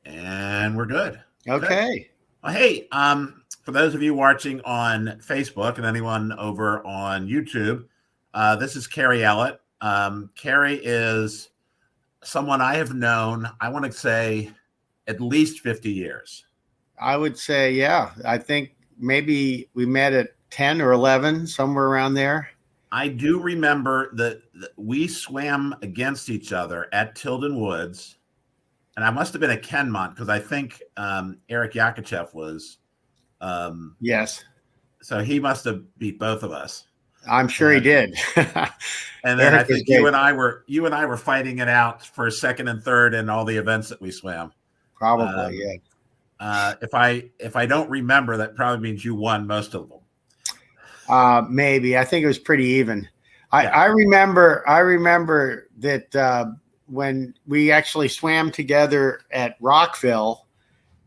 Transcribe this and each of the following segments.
And we're good. Okay. Well, hey, for those of you watching on Facebook and anyone over on YouTube, this is Kerry Ellett. Kerry is someone I have known, I want to say, at least 50 years. I would say, yeah. I think maybe we met at 10 or 11, somewhere around there. I do remember that we swam against each other at Tilden Woods. And I must have been at Kenmont because I think Eric Yakachev was. Yes. So he must have beat both of us. I'm sure he did. And then I think you and I were fighting it out for second and third in all the events that we swam. Probably, yeah. If I don't remember, that probably means you won most of them. Maybe. I think it was pretty even. I remember that when we actually swam together at Rockville,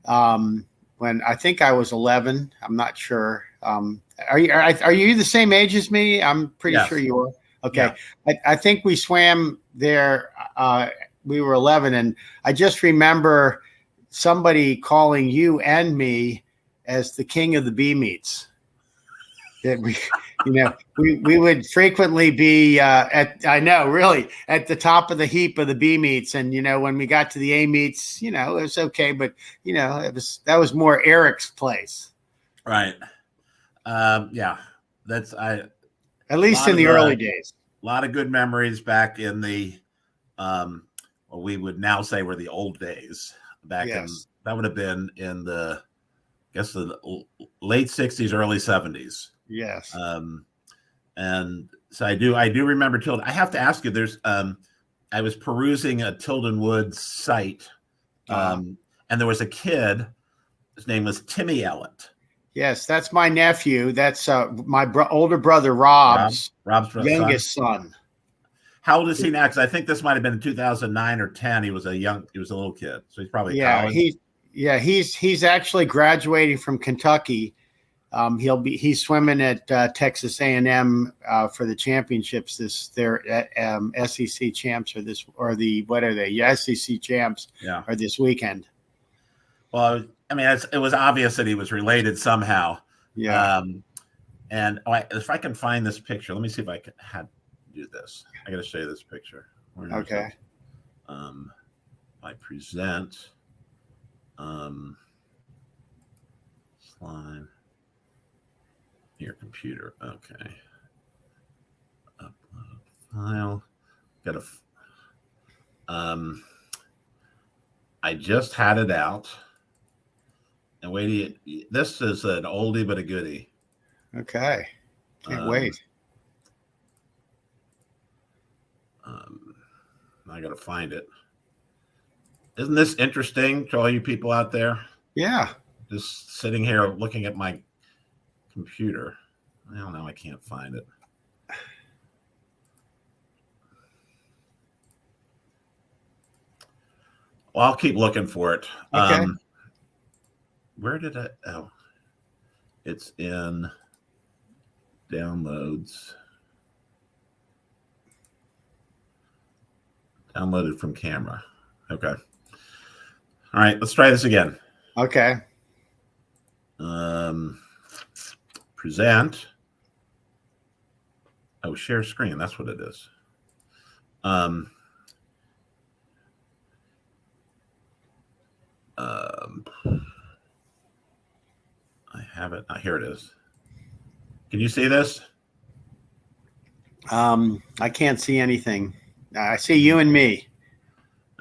when I think I was 11, I'm not sure. Are you the same age as me? I'm pretty sure you are. Okay. Yeah. I think we swam there. We were 11, and I just remember somebody calling you and me as the king of the bee meets. That we would frequently be at the top of the heap of the B meets, and when we got to the A meets, it was okay, but that was more Eric's place, right? That's at least in the early days. A lot of good memories back in the what we would now say were the old days. Back in that would have been in the late 60s, early 70s. Yes. And so I do remember Tilden. I have to ask you, I was perusing a Tilden Woods site, and there was a kid, his name was Timmy Ellett. Yes, that's my nephew. That's my older brother, Rob's youngest son. How old is he now? Because I think this might have been in 2009 or 10. He was a little kid. So he's probably college. He's actually graduating from Kentucky. He's swimming at Texas A&M for the championships. Their SEC champs SEC champs are this weekend. Well, I mean, it was obvious that he was related somehow. Yeah. And if I can find this picture, let me see if I can do this. I got to show you this picture. Okay. I present slide. Your computer. Okay. Upload file. I just had it out. And this is an oldie but a goodie. Okay. Can't wait. I got to find it. Isn't this interesting to all you people out there? Yeah. Just sitting here looking at my computer. I don't know. I can't find it. Well, I'll keep looking for it. Okay. Where did I? Oh, it's in downloads. Downloaded from camera. Okay. All right. Let's try this again. Okay. Present. Oh, share screen. That's what it is. I have it. Here it is. Can you see this? I can't see anything. I see you and me.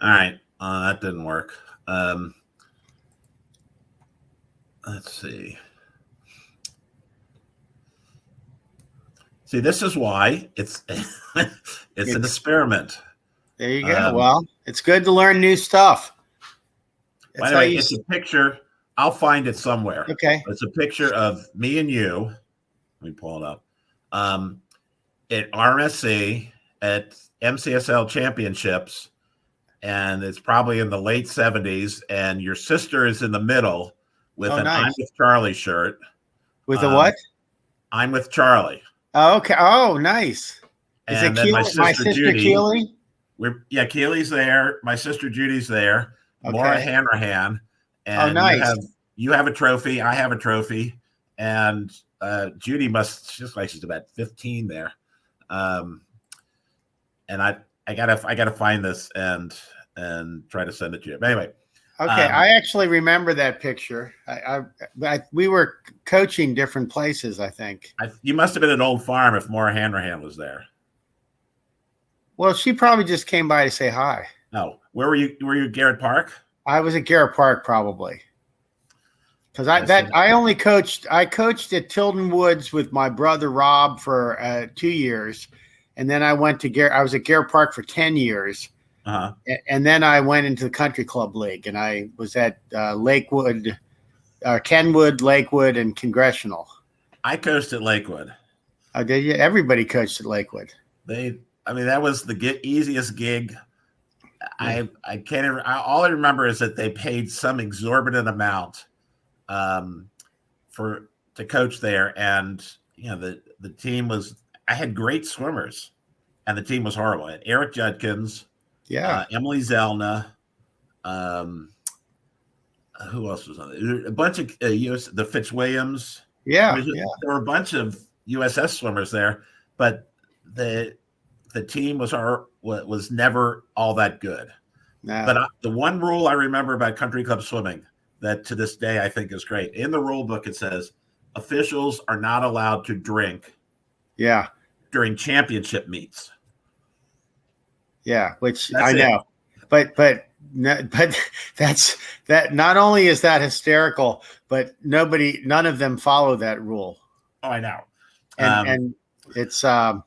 All right. That didn't work. Let's see. See, this is why it's an experiment. There you go. Well, it's good to learn new stuff. By the way, it's a picture. I'll find it somewhere. Okay. It's a picture of me and you. Let me pull it up. At RMSC at MCSL championships, and it's probably in the late 70s, and your sister is in the middle with an nice. I'm with Charlie shirt. With a what? I'm with Charlie. Oh, okay. Oh, nice. Is and it then my sister Judy? Keely's there. My sister Judy's there. Maura Okay. Hanrahan, Oh, and nice. you have a trophy. I have a trophy, and Judy must just like she's about 15 there. And I gotta find this and try to send it to you. But anyway, Okay, I actually remember that picture. We were coaching different places, I think. You must have been at Old Farm if Maura Hanrahan was there. Well, she probably just came by to say hi. No, where were you? Were you at Garrett Park? I was at Garrett Park probably. Because I coached at Tilden Woods with my brother Rob for 2 years, and then I went to Garrett. I was at Garrett Park for 10 years. Uh-huh. And then I went into the Country Club League, and I was at Lakewood, Kenwood, Lakewood, and Congressional. I coached at Lakewood. Oh, did you? Everybody coached at Lakewood. That was the easiest gig. I can't even. All I remember is that they paid some exorbitant amount to coach there, and the team was. I had great swimmers, and the team was horrible. I had Eric Judkins. Yeah. Emily Zelna. Who else was on it? A bunch of the Fitzwilliams. Yeah, There were a bunch of USS swimmers there, but the team was never all that good. No. But the one rule I remember about country club swimming that to this day I think is great. In the rule book it says officials are not allowed to drink. Yeah. During championship meets. Yeah, which I know, but that's that. Not only is that hysterical, but none of them follow that rule. Oh, I know, and it's but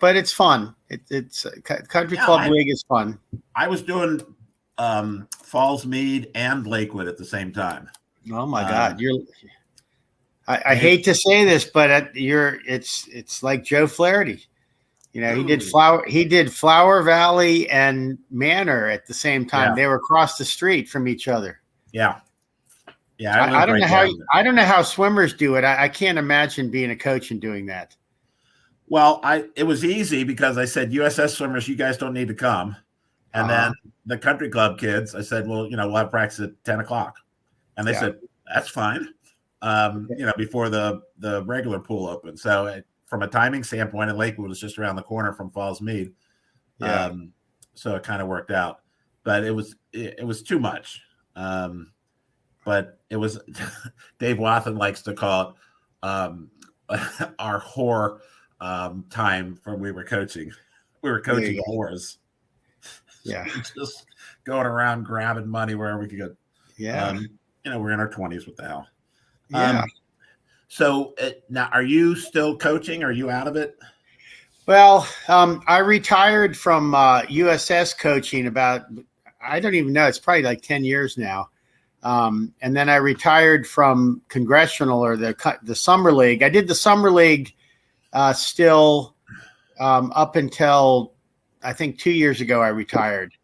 it's fun. It's Country Club League is fun. I was doing Falls Mead and Lakewood at the same time. Oh my God, I hate to say this, but it's like Joe Flaherty. He did Flower Valley and Manor at the same time. Yeah. They were across the street from each other. Yeah. Yeah. I don't know how swimmers do it. I can't imagine being a coach and doing that. Well, it was easy because I said, USS swimmers, you guys don't need to come. And then the country club kids, I said, well, we'll have practice at 10 o'clock. And they said, that's fine. Before the regular pool opened. So from a timing standpoint, and Lakewood was just around the corner from Falls Mead. Yeah. So it kind of worked out, but it was too much. But it was Dave Wathen likes to call it our whore time from we were coaching. We were coaching whores. Yeah. Just going around grabbing money wherever we could go. Yeah. We're in our 20s. What the hell? Yeah. So now, are you still coaching? Are you out of it? Well, I retired from USS coaching about, I don't even know, it's probably like 10 years now. And then I retired from Congressional or the Summer League. I did the Summer League still up until, I think 2 years ago, I retired.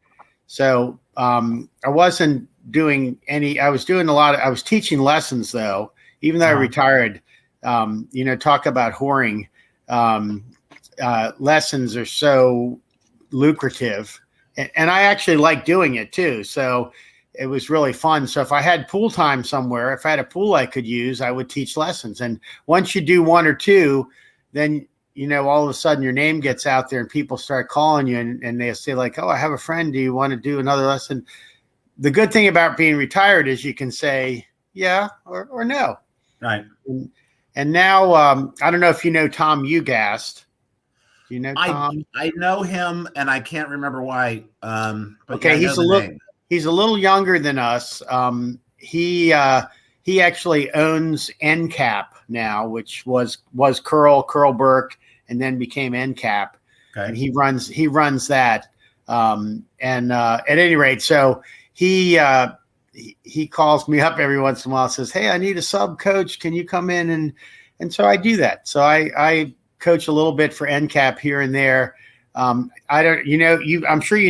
So I wasn't doing I was teaching lessons though. Even though I retired, talk about whoring. Lessons are so lucrative, and I actually like doing it too. So it was really fun. So if I had pool time somewhere, if I had a pool I could use, I would teach lessons. And once you do one or two, then all of a sudden your name gets out there and people start calling you, and they say like, "Oh, I have a friend. Do you want to do another lesson?" The good thing about being retired is you can say yeah or no. Right. And now, I don't know if you know Tom Ugast. Do you know Tom? I know him, and I can't remember why. But okay, he's a little younger than us. He actually owns NCAP now, which was Curl Burke, and then became NCAP. Okay. And he runs that. And at any rate, so he calls me up every once in a while and says, "Hey, I need a sub coach. Can you come in?" And so I do that. So I coach a little bit for NCAP here and there. I'm sure you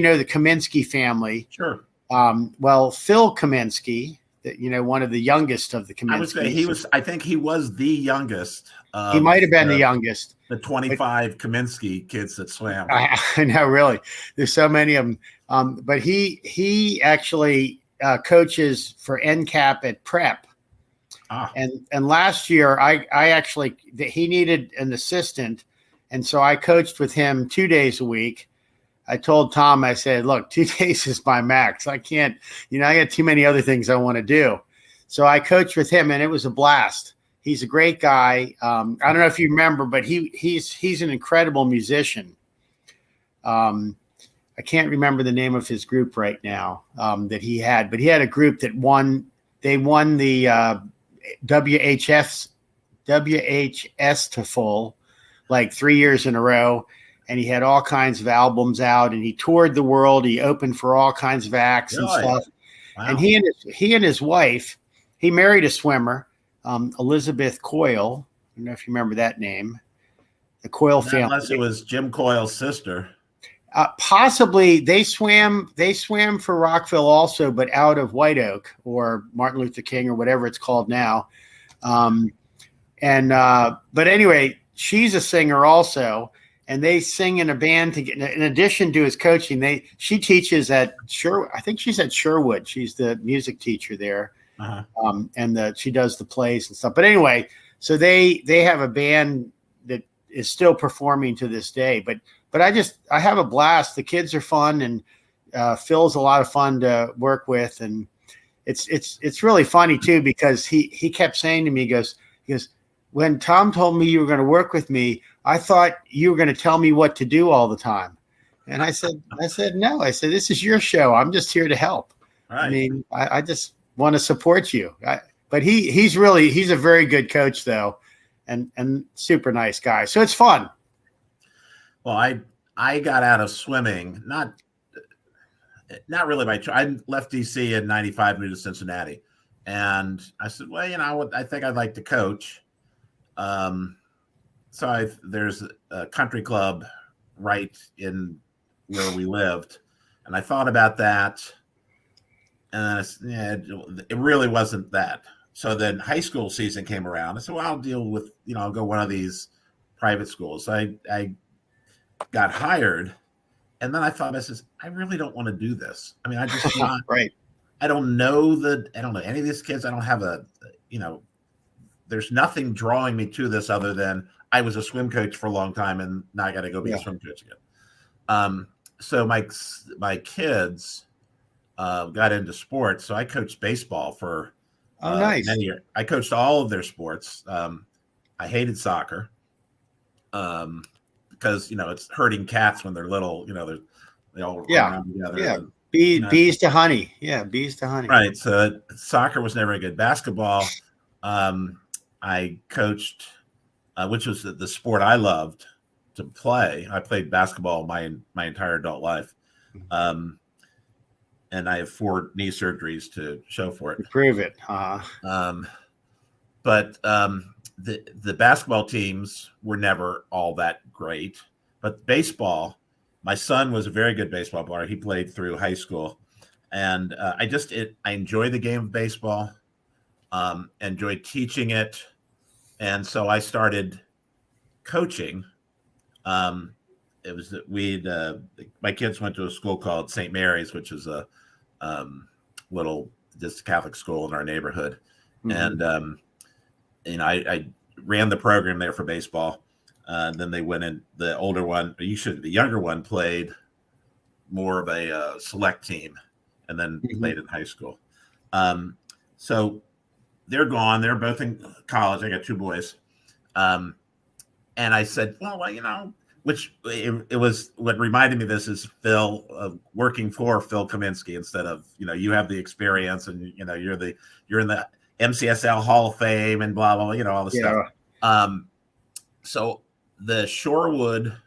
know the Kaminsky family. Sure. Well, Phil Kaminsky, one of the youngest of the Kaminsky. I would say I think he was the youngest. He might have been the youngest. The 25 Kaminsky kids that swam. I know, really. There's so many of them. But he actually coaches for NCAP at Prep. And last year, he needed an assistant. And so I coached with him 2 days a week. I told Tom, I said, look, 2 days is my max. I can't, I got too many other things I want to do. So I coached with him, and it was a blast. He's a great guy. I don't know if you remember, but he's an incredible musician. I can't remember the name of his group right now that he had, but he had a group that won. They won the WHS to full like 3 years in a row. And he had all kinds of albums out, and he toured the world. He opened for all kinds of acts and stuff. Wow. And he and his wife, he married a swimmer, Elizabeth Coyle. I don't know if you remember that name. The Coyle family. Unless it was Jim Coyle's sister. Possibly they swam for Rockville also, but out of White Oak or Martin Luther King or whatever it's called now. But anyway, she's a singer also. And they sing in a band in addition to his coaching. She teaches at I think she's at Sherwood. She's the music teacher there, and she does the plays and stuff. But anyway, so they have a band that is still performing to this day. But I have a blast. The kids are fun, and Phil's a lot of fun to work with, and it's really funny too because he kept saying to me, he goes, when Tom told me you were going to work with me, I thought you were going to tell me what to do all the time. And I said, no. I said, this is your show. I'm just here to help. Right. I mean, I just want to support you. But he's a very good coach though. And super nice guy. So it's fun. Well, I got out of swimming, not really by choice. I left DC in 95, moved to Cincinnati. And I said, well, I think I'd like to coach. So there's a country club right in where we lived, and I thought about that, and it really wasn't that. So then high school season came around. I said, well, I'll deal with, I'll go one of these private schools. So I got hired, and then I thought, I really don't want to do this. I mean, I just not right. I don't know any of these kids. I don't have there's nothing drawing me to this other than I was a swim coach for a long time, and now I got to go be a swim coach again. So my kids got into sports. So I coached baseball for nice. many years. I coached all of their sports. I hated soccer because it's herding cats when they're little. They all run around together. Yeah. Bees to honey. Yeah, bees to honey. Right. So soccer was never good. Basketball. I coached, which was the sport I loved to play. I played basketball my entire adult life. And I have 4 knee surgeries to show for it. Prove it. But the basketball teams were never all that great. But baseball, my son was a very good baseball player. He played through high school. And I enjoy the game of baseball. Enjoyed teaching it, and so I started coaching. It was my kids went to a school called St. Mary's, which is a little just Catholic school in our neighborhood, and I ran the program there for baseball. Then they went in. The younger one played more of a select team, and then played in high school. So. They're gone. They're both in college. I got 2 boys. And I said, well, which it was what reminded me of this is Phil working for Phil Kaminsky instead of, you have the experience and, you're in the MCSL Hall of Fame and blah, blah, blah, all this stuff. So the Shorewood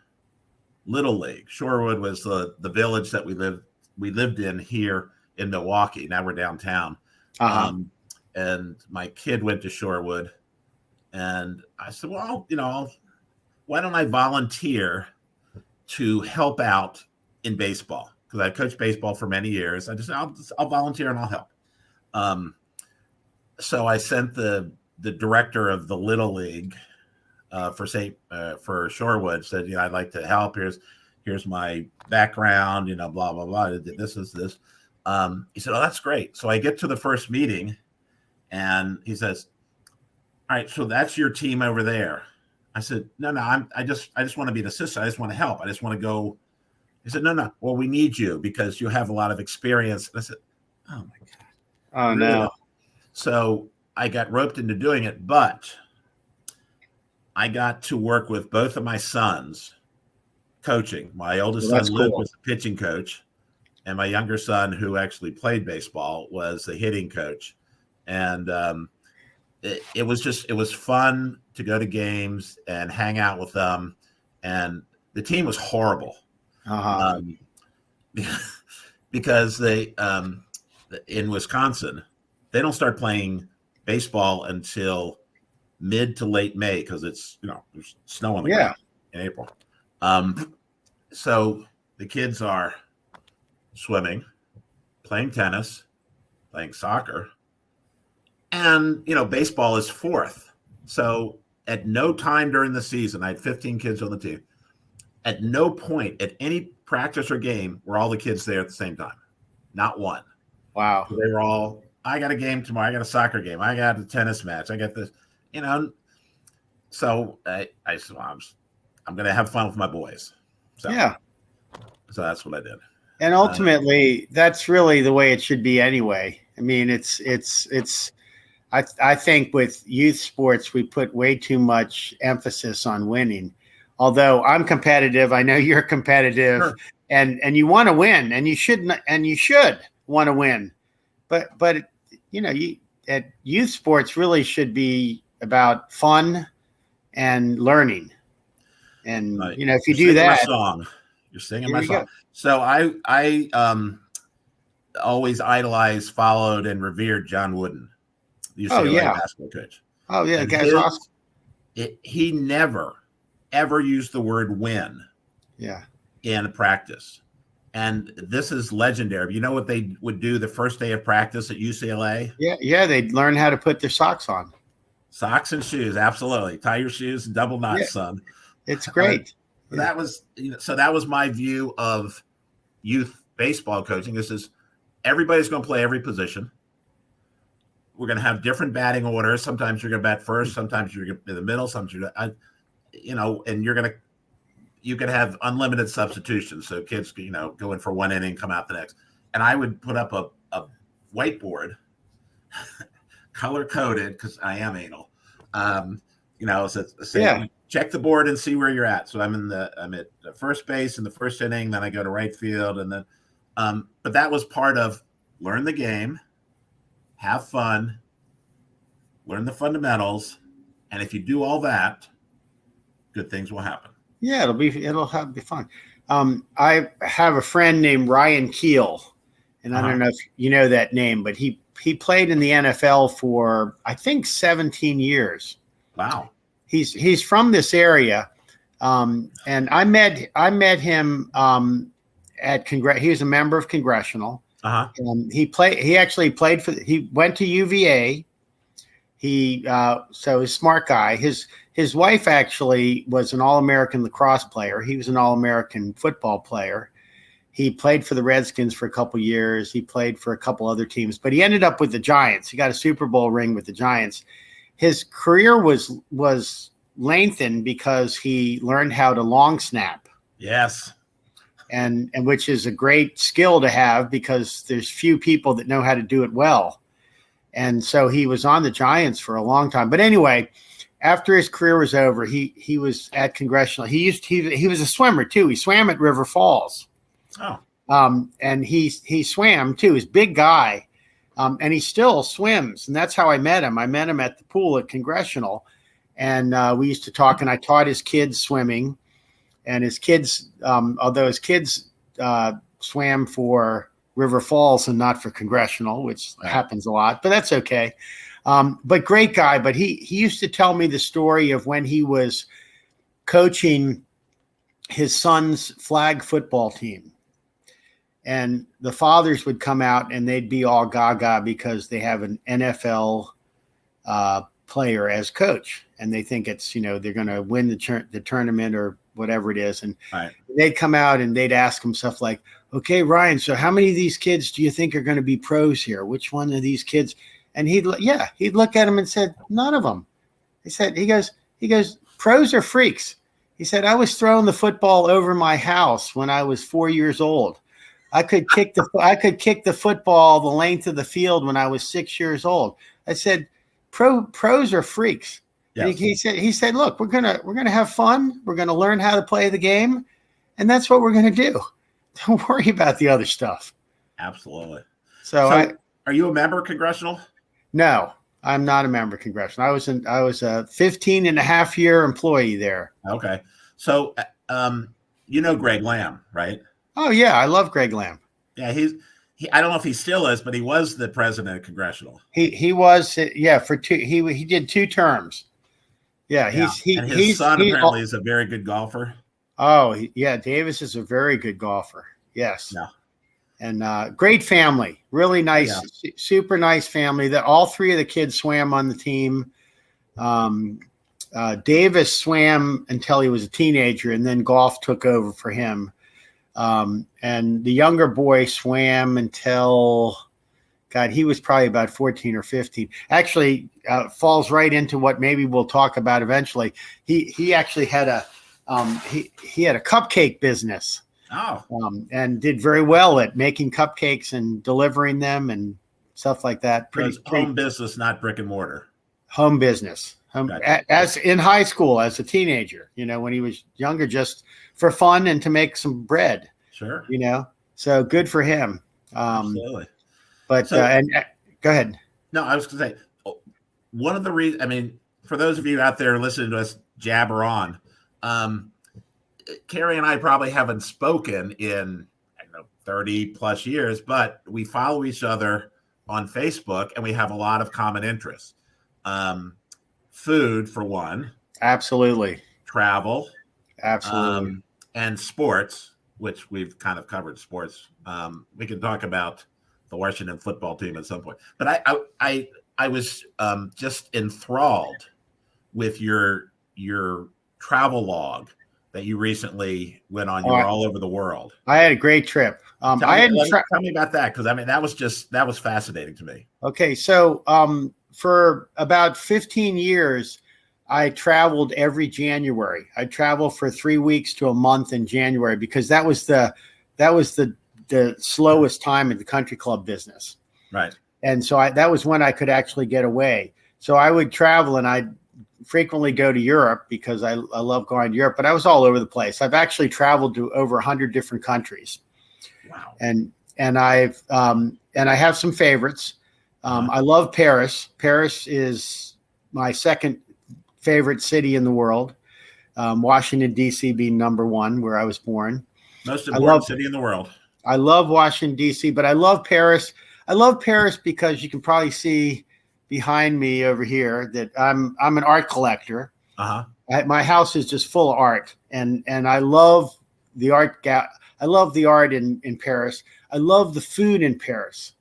Little League, Shorewood was the village that we lived in here in Milwaukee. Now we're downtown. And my kid went to Shorewood, and I said, well, why don't I volunteer to help out in baseball? Because I coached baseball for many years. I just, I'll volunteer and I'll help. So I sent the director of the Little League for Shorewood, said, I'd like to help. Here's my background, blah blah blah. This is this. He said, "Oh, that's great." So I get to the first meeting, and he says, "All right, so that's your team over there." I said, "No, I just want to be an assistant. I just want to help. I just want to go." He said, "No. Well, we need you because you have a lot of experience." And I said, "Oh my God." Oh no. So I got roped into doing it, but I got to work with both of my sons coaching. My oldest son, Luke, was the pitching coach, and my younger son, who actually played baseball, was the hitting coach. And it was fun to go to games and hang out with them. And the team was horrible because they in Wisconsin, they don't start playing baseball until mid to late May because it's there's snow on the ground in April. So the kids are swimming, playing tennis, playing soccer, and baseball is fourth. So at no time during the season, I had 15 kids on the team. At no point at any practice or game were all the kids there at the same time. Not one. Wow. So they were all, I got a game tomorrow. I got a soccer game. I got a tennis match. I got this, So I said, well, I'm going to have fun with my boys. So that's what I did. And ultimately, that's really the way it should be anyway. I mean, I think with youth sports, we put way too much emphasis on winning. Although I'm competitive, I know you're competitive, sure. and you want to win, and you should want to win. But at youth sports really should be about fun and learning. And if you do that, you're singing my song. So I always idolized, followed, and revered John Wooden, the UCLA basketball coach. Oh yeah, guy's awesome. He never ever used the word win. In practice, and this is legendary. You know what they would do the first day of practice at UCLA? Yeah, they'd learn how to put their socks on. Socks and shoes, absolutely. Tie your shoes, double knots, son. It's great. That was that was my view of youth baseball coaching. This is everybody's going to play every position. We're going to have different batting orders. Sometimes you're going to bat first. Sometimes you're in the middle. Sometimes and you can have unlimited substitutions. So kids, go in for one inning, come out the next. And I would put up a whiteboard, color coded because I am anal. Check the board and see where you're at. So I'm at the first base in the first inning, then I go to right field, and then but that was part of learn the game, have fun, learn the fundamentals, and if you do all that, good things will happen. Yeah, it'll be fun. I have a friend named Ryan Keel, and I don't know if you know that name, but he played in the NFL for I think 17 years. Wow. He's from this area, and I met him at He was a member of Congressional. He actually played he went to UVA. So he's a smart guy. His wife actually was an All-American lacrosse player. He was an All-American football player. He played for the Redskins for a couple years. He played for a couple other teams, but he ended up with the Giants. He got a Super Bowl ring with the Giants. His career was lengthened because he learned how to long snap. Yes. And which is a great skill to have because there's few people that know how to do it well. And so he was on the Giants for a long time. But anyway, after his career was over, he was at Congressional. He was a swimmer too. He swam at River Falls. Oh. And he swam too. He's a big guy. And he still swims. And that's how I met him. I met him at the pool at Congressional. And we used to talk, and I taught his kids swimming. And his kids, although his kids swam for River Falls and not for Congressional, which happens a lot, but that's okay. But great guy. But he used to tell me the story of when he was coaching his son's flag football team. And the fathers would come out and they'd be all gaga because they have an NFL player as coach, and they think it's, they're going to win the tournament or whatever it is. And Right. they'd come out and they'd ask him stuff like, okay, Ryan, so how many of these kids do you think are going to be pros here? Which one of these kids? And he'd look at him and said, none of them. He goes, pros are freaks. He said, I was throwing the football over my house when I was 4 years old. I could kick the football the length of the field when I was 6 years old. I said, pros are freaks. Yes. He said, look, we're gonna have fun. We're gonna learn how to play the game, and that's what we're gonna do. Don't worry about the other stuff. Absolutely. So are you a member of Congressional? No, I'm not a member of Congressional. I was a 15 and a half year employee there. Okay. So, Greg Lamb, right? Oh yeah. I love Greg Lamb. Yeah. I don't know if he still is, but he was the president of Congressional. He was, for two, he did 2 terms. Yeah. His son apparently is a very good golfer. Oh yeah. Davis is a very good golfer. Yes. Yeah. And great family, really nice, super nice family. That all 3 of the kids swam on the team. Davis swam until he was a teenager, and then golf took over for him. And the younger boy swam until, he was probably about 14 or 15. Actually, falls right into what maybe we'll talk about eventually. He actually had he had a cupcake business. Oh. And did very well at making cupcakes and delivering them and stuff like that. Home business, not brick and mortar. Home business. Gotcha. As in high school, as a teenager, when he was younger, just for fun and to make some bread. Sure. So good for him. Absolutely. But and go ahead. No, I was going to say, one of the reasons, for those of you out there listening to us jabber on, Kerry and I probably haven't spoken in 30 plus years, but we follow each other on Facebook and we have a lot of common interests. Food, for one. Absolutely. Travel. Absolutely. And sports, which we've kind of covered sports. We can talk about the Washington football team at some point. But I was just enthralled with your travel log that you recently went on. You were all over the world. I had a great trip. Tell me about that, because that was fascinating to me. Okay, so for about 15 years, I traveled every January. I traveled for 3 weeks to a month in January because that was the slowest time in the country club business. Right. And so that was when I could actually get away. So I would travel, and I'd frequently go to Europe because I love going to Europe, but I was all over the place. I've actually traveled to over 100 different countries. Wow. And I have some favorites. I love Paris. Paris is my second favorite city in the world. Washington, D.C. being number 1, where I was born. Most important city in the world. I love Washington, D.C., but I love Paris. I love Paris because you can probably see behind me over here that I'm an art collector. Uh-huh. My house is just full of art, and I love the art. I love the art in Paris. I love the food in Paris.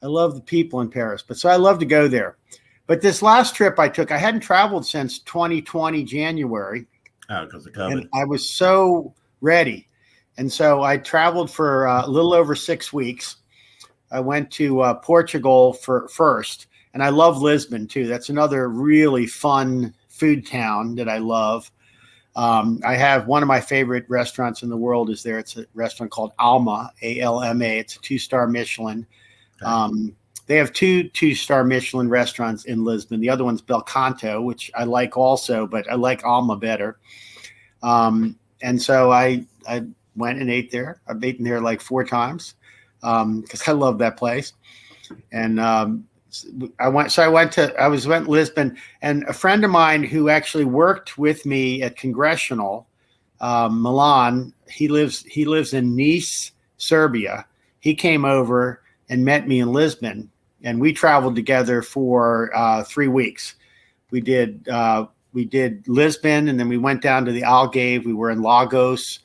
I love the people in Paris. So I love to go there. But this last trip I took, I hadn't traveled since 2020 January. Oh, because of COVID. And I was so ready. And so I traveled for a little over 6 weeks. I went to Portugal first. And I love Lisbon, too. That's another really fun food town that I love. I have one of my favorite restaurants in the world is there. It's a restaurant called Alma, A-L-M-A. It's a 2-star Michelin. Okay. They have 2-star Michelin restaurants in Lisbon. The other one's Belcanto, which I like also, but I like Alma better. And so I went and ate there. I've eaten there like 4 times because I love that place. And I went to Lisbon, and a friend of mine who actually worked with me at Congressional, Milan, he lives in Nice, Serbia. He came over and met me in Lisbon, and we traveled together for 3 weeks. We did Lisbon, and then we went down to the Algarve. We were in Lagos,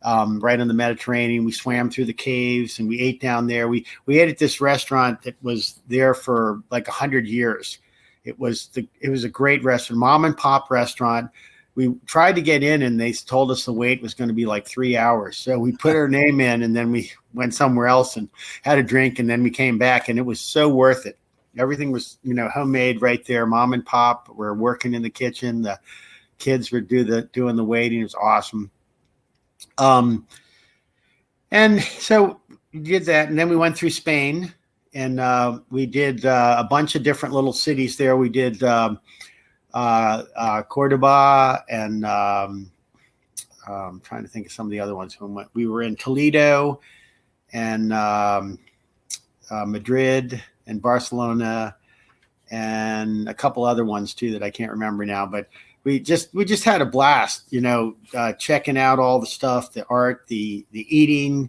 right on the Mediterranean. We swam through the caves and we ate down there. We ate at this restaurant that was there for like 100 years. It was a great restaurant, mom and pop restaurant. We tried to get in and they told us the wait was going to be like 3 hours. So we put our name in and then we went somewhere else and had a drink. And then we came back and it was so worth it. Everything was, homemade right there. Mom and pop were working in the kitchen. The kids were doing the waiting. It was awesome. And so we did that. And then we went through Spain and we did a bunch of different little cities there. We did Cordoba and I'm trying to think of some of the other ones. We were in Toledo and Madrid and Barcelona and a couple other ones too that I can't remember now, but we just had a blast, checking out all the stuff, the art, the eating.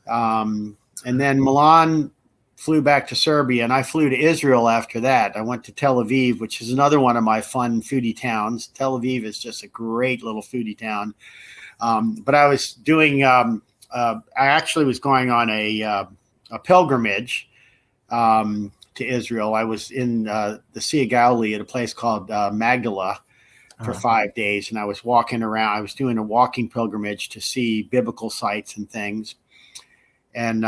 And then Milan flew back to Serbia and I flew to Israel after that. I went to Tel Aviv, which is another one of my fun foodie towns. Tel Aviv is just a great little foodie town. But I was doing, I actually was going on a pilgrimage to Israel. I was in the Sea of Galilee at a place called Magdala for 5 days. And I was walking around. I was doing a walking pilgrimage to see biblical sites and things. And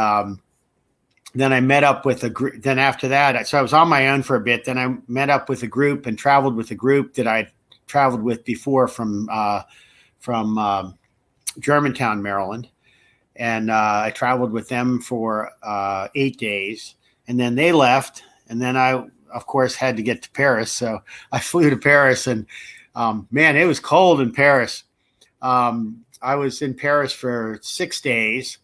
then I met up with a group. Then after that, so I was on my own for a bit. Then I met up with a group and traveled with a group that I traveled with before from Germantown, Maryland. And I traveled with them for 8 days. And then they left. And then I, of course, had to get to Paris. So I flew to Paris. And, man, it was cold in Paris. I was in Paris for 6 days.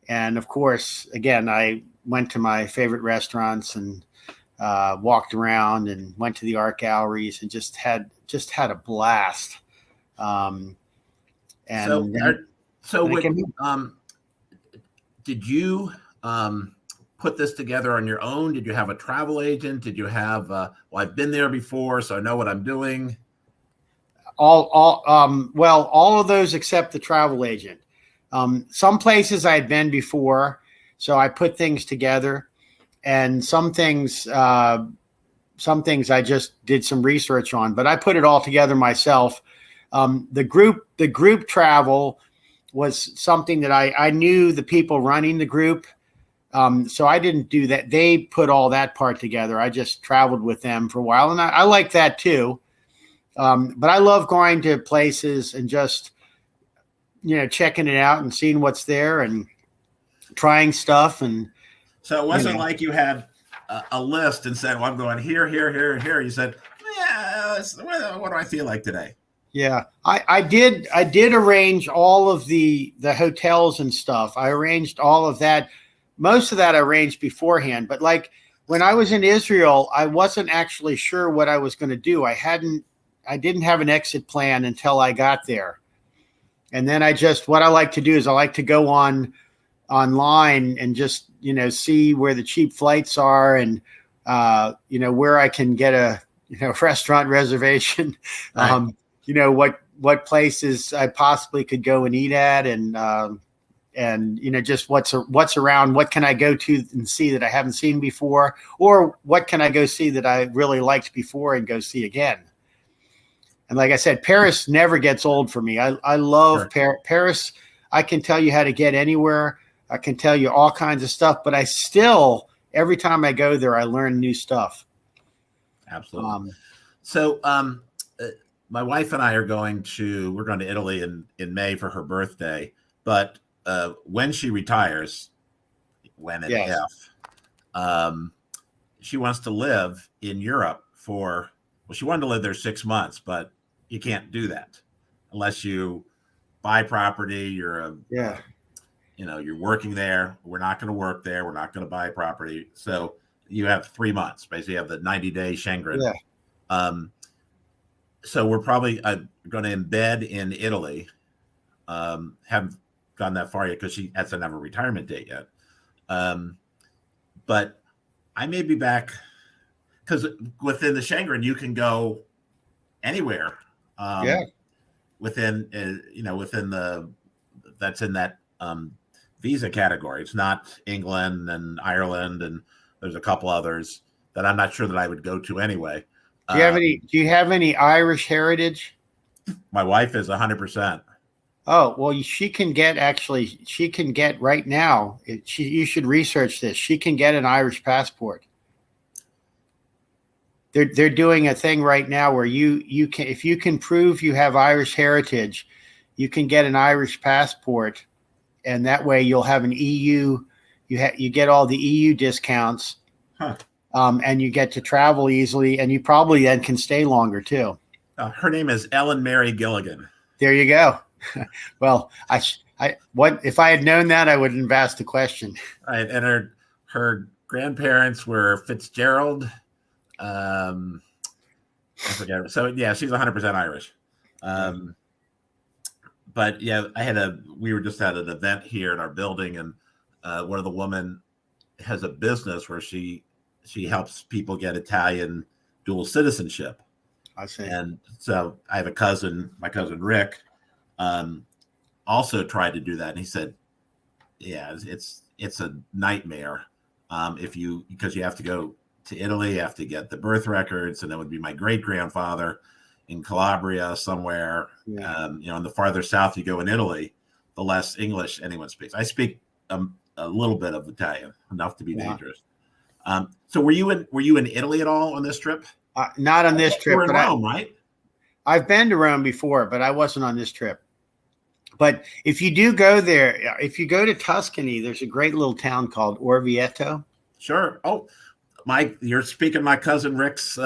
And, of course, again, I went to my favorite restaurants and walked around and went to the art galleries and just had a blast. Did you put this together on your own? Did you have a travel agent? Did you have I've been there before, so I know what I'm doing? All of those except the travel agent. Some places I had been before, so I put things together, and some things I just did some research on, but I put it all together myself. The group travel was something that I knew the people running the group, so I didn't do that. They put all that part together. I just traveled with them for a while, and I like that too. But I love going to places and just checking it out and seeing what's there and trying stuff. And so it wasn't like you had a list and said, well, I'm going here, here, here, here. You said, yeah, what do I feel like today? Yeah, I did arrange all of the hotels and stuff. I arranged all of that. Most of that I arranged beforehand. But like when I was in Israel, I wasn't actually sure what I was going to do. I didn't have an exit plan until I got there. And then what I like to do is I like to go online and just, see where the cheap flights are and, where I can get a, restaurant reservation, right. What places I possibly could go and eat at and just what's around, what can I go to and see that I haven't seen before, or what can I go see that I really liked before and go see again. And like I said, Paris never gets old for me. I love Paris. I can tell you how to get anywhere. I can tell you all kinds of stuff, but I still, every time I go there, I learn new stuff. Absolutely. My wife and I we're going to Italy in May for her birthday, but when she retires, she wants to live in Europe she wanted to live there 6 months, but you can't do that unless you buy property. You're working there. We're not going to work there. We're not going to buy property. So you have 3 months. Basically, you have the 90-day Schengen. Yeah. So we're probably going to embed in Italy. Haven't gone that far yet because she hasn't have a retirement date yet. But I may be back because within the Schengen you can go anywhere. Within that's in that visa category. It's not England and Ireland, and there's a couple others that I'm not sure that I would go to anyway. Do you have any Irish heritage? My wife is 100%. Oh, well, she can get right now. You should research this. She can get an Irish passport. They're doing a thing right now where you can, if you can prove you have Irish heritage, you can get an Irish passport, and that way you'll have an EU. You get all the EU discounts, and you get to travel easily, and you probably then can stay longer too. Her name is Ellen Mary Gilligan. There you go. Well, what if I had known that, I wouldn't have asked the question. Right, and her grandparents were Fitzgerald. I forget. So yeah, she's 100% Irish. But yeah, we were just at an event here in our building, and one of the women has a business where she helps people get Italian dual citizenship. I see. And so I have my cousin Rick, also tried to do that, and he said, "Yeah, it's a nightmare. Because you have to go to Italy, you have to get the birth records, and that would be my great grandfather in Calabria somewhere. Yeah. And the farther south you go in Italy, the less English anyone speaks. I speak a little bit of Italian, enough to be dangerous. So were you in Italy at all on this trip? Not on this trip, but Rome, right? I've been to Rome before, but I wasn't on this trip. But if you do go there, if you go to Tuscany, there's a great little town called Orvieto. Sure. Oh, you're speaking my cousin Rick's.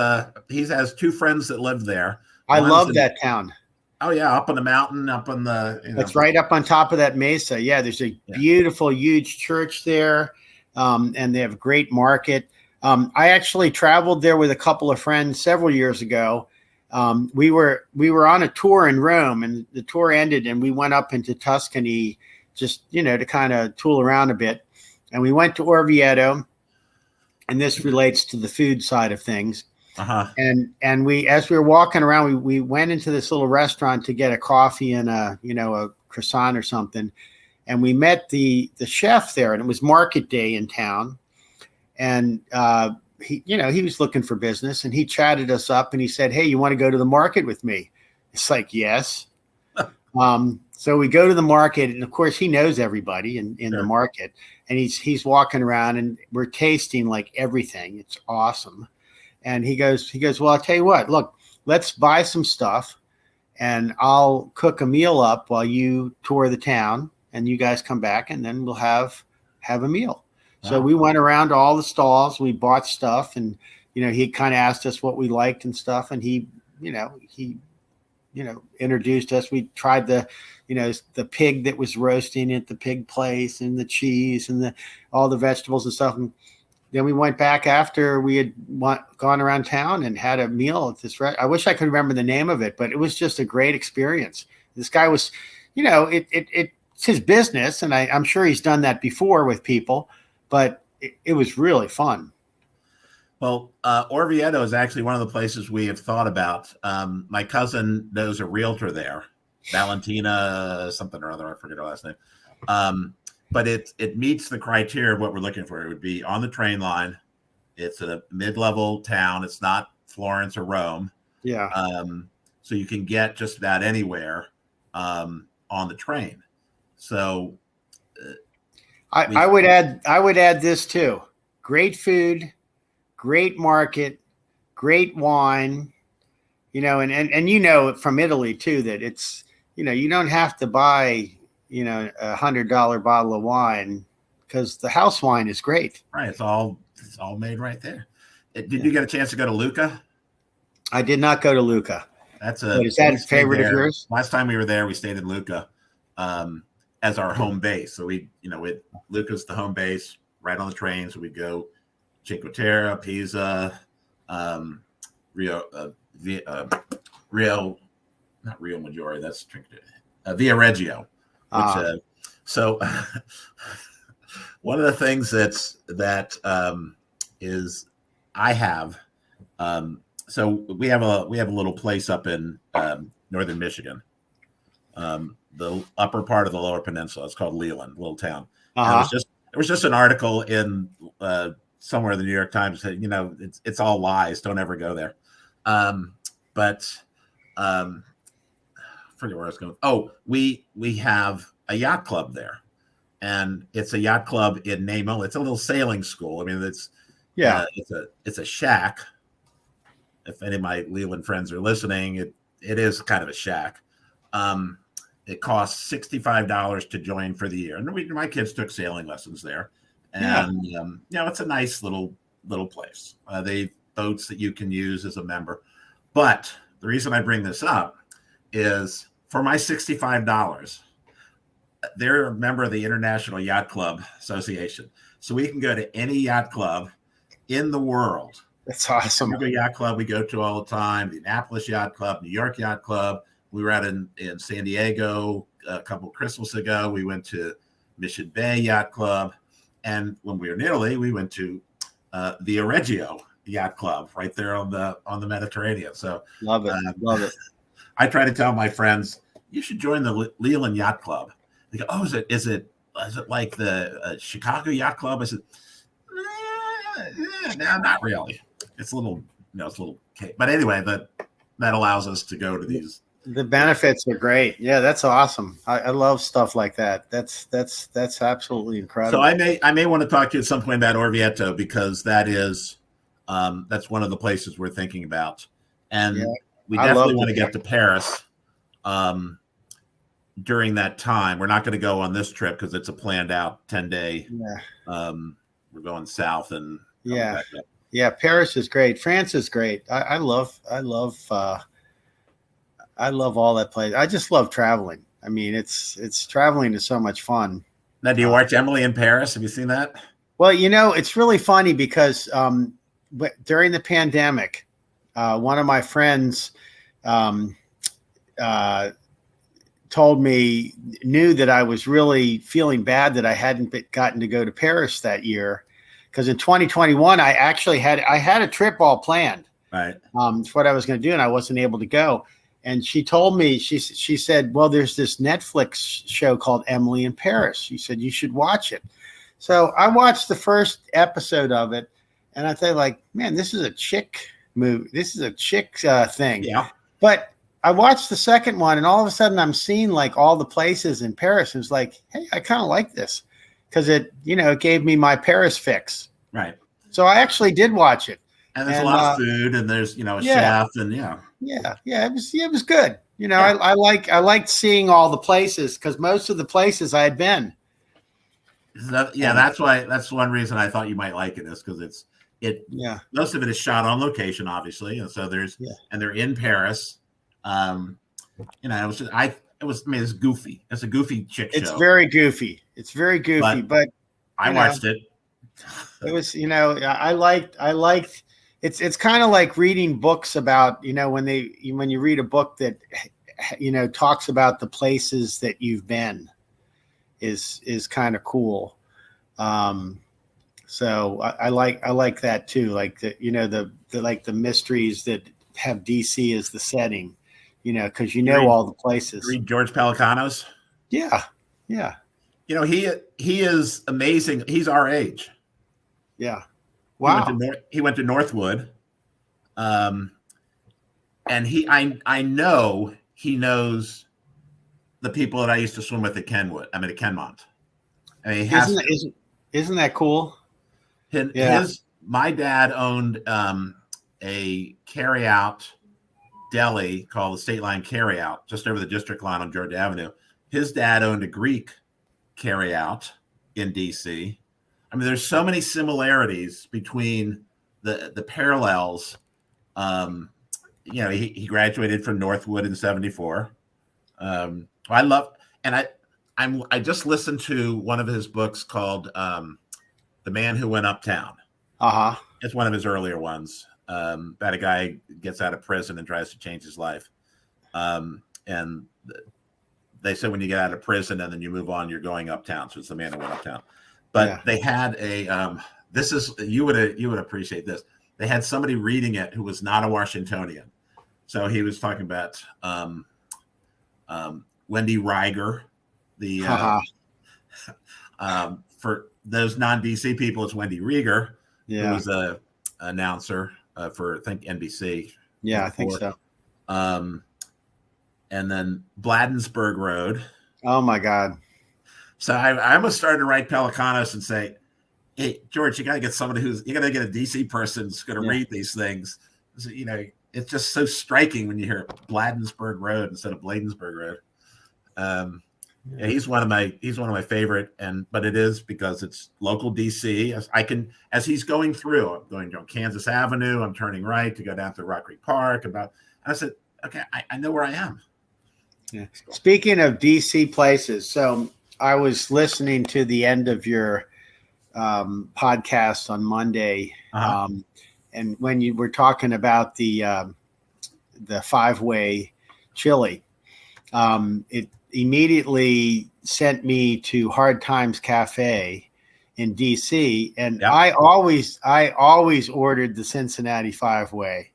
He has two friends that live there. I love that town. Oh yeah, up on the mountain, up on the. It's right up on top of that mesa. Yeah, there's a beautiful, huge church there, and they have a great market. I actually traveled there with a couple of friends several years ago. We were on a tour in Rome, and the tour ended, and we went up into Tuscany just to kind of tool around a bit. And we went to Orvieto, and this relates to the food side of things. Uh-huh. And we, as we were walking around, we went into this little restaurant to get a coffee and a croissant or something. And we met the chef there, and it was market day in town. And he was looking for business, and he chatted us up, and he said, "Hey, you want to go to the market with me?" It's like, yes. So we go to the market, and of course he knows everybody in the market, and he's walking around, and we're tasting like everything. It's awesome. And he goes, "Well, I'll tell you what, look, let's buy some stuff, and I'll cook a meal up while you tour the town, and you guys come back, and then we'll have a meal." So we went around to all the stalls, we bought stuff, and he kind of asked us what we liked and stuff, and he introduced us. We tried the pig that was roasting at the pig place, and the cheese, and all the vegetables and stuff. And then we went back after we had gone around town and had a meal at this I wish I could remember the name of it, but it was just a great experience. This guy was, it's his business, and I'm sure he's done that before with people. But it was really fun. Well, Orvieto is actually one of the places we have thought about. My cousin knows a realtor there, Valentina something or other. I forget her last name. But it meets the criteria of what we're looking for. It would be on the train line. It's a mid-level town. It's not Florence or Rome. Yeah. So you can get just about anywhere on the train. So. I would add this too. Great food, great market, great wine, and from Italy too, that it's, you don't have to buy, $100 bottle of wine, because the house wine is great. Right. It's all made right there. Did you get a chance to go to Lucca? I did not go to Lucca. Is that a favorite of yours? Last time we were there, we stayed in Lucca. As our home base. So Lucca's the home base right on the train. So we go Cinque Terre, Pisa, not Rio Maggiore. That's Via Reggio. So one of the things I have. So we have a little place up in northern Michigan. The upper part of the Lower Peninsula. It's called Leland, little town. There was just an article in somewhere in the New York Times that it's all lies. Don't ever go there. But I forget where I was going. Oh, we have a yacht club there, and it's a yacht club in Nemo. It's a little sailing school. I mean, it's a shack. If any of my Leland friends are listening, it is kind of a shack. It costs $65 to join for the year, and my kids took sailing lessons there. And it's a nice little place. They boats that you can use as a member. But the reason I bring this up is for my $65, they're a member of the International Yacht Club Association. So we can go to any yacht club in the world. That's awesome. Every yacht club we go to all the time, the Annapolis Yacht Club, New York Yacht Club. We were out in San Diego a couple of Christmas ago. We went to Mission Bay Yacht Club. And when we were in Italy, we went to the Reggio Yacht Club right there on the Mediterranean. So love it. Love it. I try to tell my friends, you should join the Leland Yacht Club. They go, oh, is it like the Chicago Yacht Club? I said, no, not really. It's a little, but anyway, that allows us to go to these. The benefits are great. Yeah, that's awesome. I love stuff like that. That's absolutely incredible. So I may want to talk to you at some point about Orvieto, because that's one of the places we're thinking about, and we definitely want to get to Paris during that time. We're not going to go on this trip because it's a planned out 10-day. Yeah. We're going south and back up. Yeah, Paris is great. France is great. I love all that place. I just love traveling. I mean, it's traveling is so much fun. Now, do you watch Emily in Paris? Have you seen that? Well, it's really funny because during the pandemic, one of my friends knew that I was really feeling bad that I hadn't gotten to go to Paris that year. Because in 2021, I actually had a trip all planned. Right. It's what I was going to do, and I wasn't able to go. And she told me, she said, well, there's this Netflix show called Emily in Paris. She said, you should watch it. So I watched the first episode of it, and I thought, like, man, this is a chick movie. This is a chick thing. Yeah. But I watched the second one, and all of a sudden I'm seeing like all the places in Paris. And it's like, hey, I kind of like this. Because it gave me my Paris fix. Right. So I actually did watch it. And there's a lot of food, and there's a chef, and it was good. I liked seeing all the places because most of the places I had been. That's one reason I thought you might like it, is because most of it is shot on location, obviously, and so and they're in Paris. It's goofy. It's a goofy chick show. It's very goofy. But I watched it. It was, I liked. It's kind of like reading books about, when you read a book that, talks about the places that you've been, is kind of cool. So I like that too. Like the mysteries that have DC as the setting. Because all the places. Read George Pelecanos? Yeah. He is amazing. He's our age. Yeah. Wow. He went to Northwood. And I know he knows the people that I used to swim with at Kenmont. I mean, isn't that cool? My dad owned a carry-out deli called the State Line Carryout just over the District Line on Georgia Avenue. His dad owned a Greek carryout in DC. I mean, there's so many similarities between the parallels. He graduated from Northwood in '74. I just listened to one of his books called The Man Who Went Uptown. Uh-huh. It's one of his earlier ones. About a guy gets out of prison and tries to change his life. And they said when you get out of prison and then you move on, you're going uptown. So it's The Man Who Went Uptown. But they had you would appreciate this. They had somebody reading it who was not a Washingtonian. So he was talking about Wendy Riger, for those non-DC people, it's Wendy Rieger, who was a announcer for, I think, NBC. Yeah, I think so. And then Bladensburg Road. Oh my God. So I almost started to write Pelicanos and say, hey, George, you got to get somebody you got to get a DC person who's going to read these things. So, it's just so striking when you hear Bladensburg Road instead of Bladensburg Road. Yeah, he's one of my favorite, but it is because it's local DC. As he's going through, I'm going down Kansas Avenue, I'm turning right to go down to Rock Creek Park. And I said, okay, I know where I am. Yeah. Speaking of DC places, so I was listening to the end of your podcast on Monday, and when you were talking about the 5-way chili, it immediately sent me to Hard Times Cafe in DC, and I always ordered the Cincinnati 5-way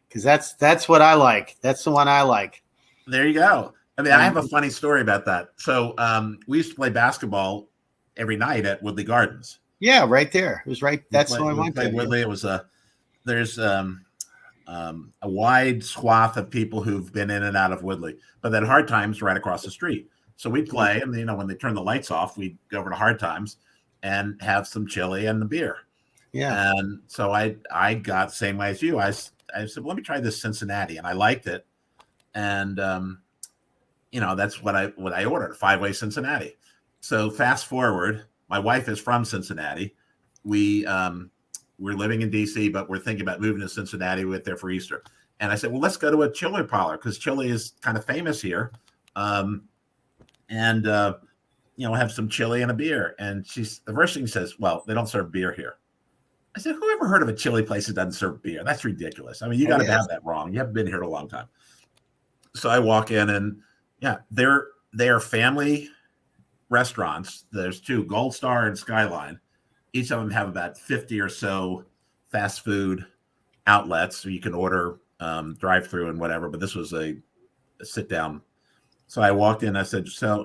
because that's what I like. That's the one I like. There you go. I mean, I have a funny story about that. So we used to play basketball every night at Woodley Gardens. Yeah, right there. It was right. That's the one I went to. Woodley. It was there's a wide swath of people who've been in and out of Woodley, but then Hard Times right across the street. So we'd play, and when they turn the lights off, we'd go over to Hard Times and have some chili and the beer. Yeah. And so I got the same way as you. I said, well, let me try this Cincinnati, and I liked it. And that's what I ordered, 5-way Cincinnati. So fast forward, my wife is from Cincinnati. We're living in DC, but we're thinking about moving to Cincinnati. We went there for Easter. And I said, well, let's go to a chili parlor because chili is kind of famous here. We'll have some chili and a beer. And the first thing she says, well, they don't serve beer here. I said, who ever heard of a chili place that doesn't serve beer? That's ridiculous. I mean, you got to have that wrong. You haven't been here in a long time. So I walk in and they're family restaurants. There's 2, Gold Star and Skyline. Each of them have about 50 or so fast food outlets, so you can order drive through and whatever. But this was a sit down. So I walked in. I said, "So,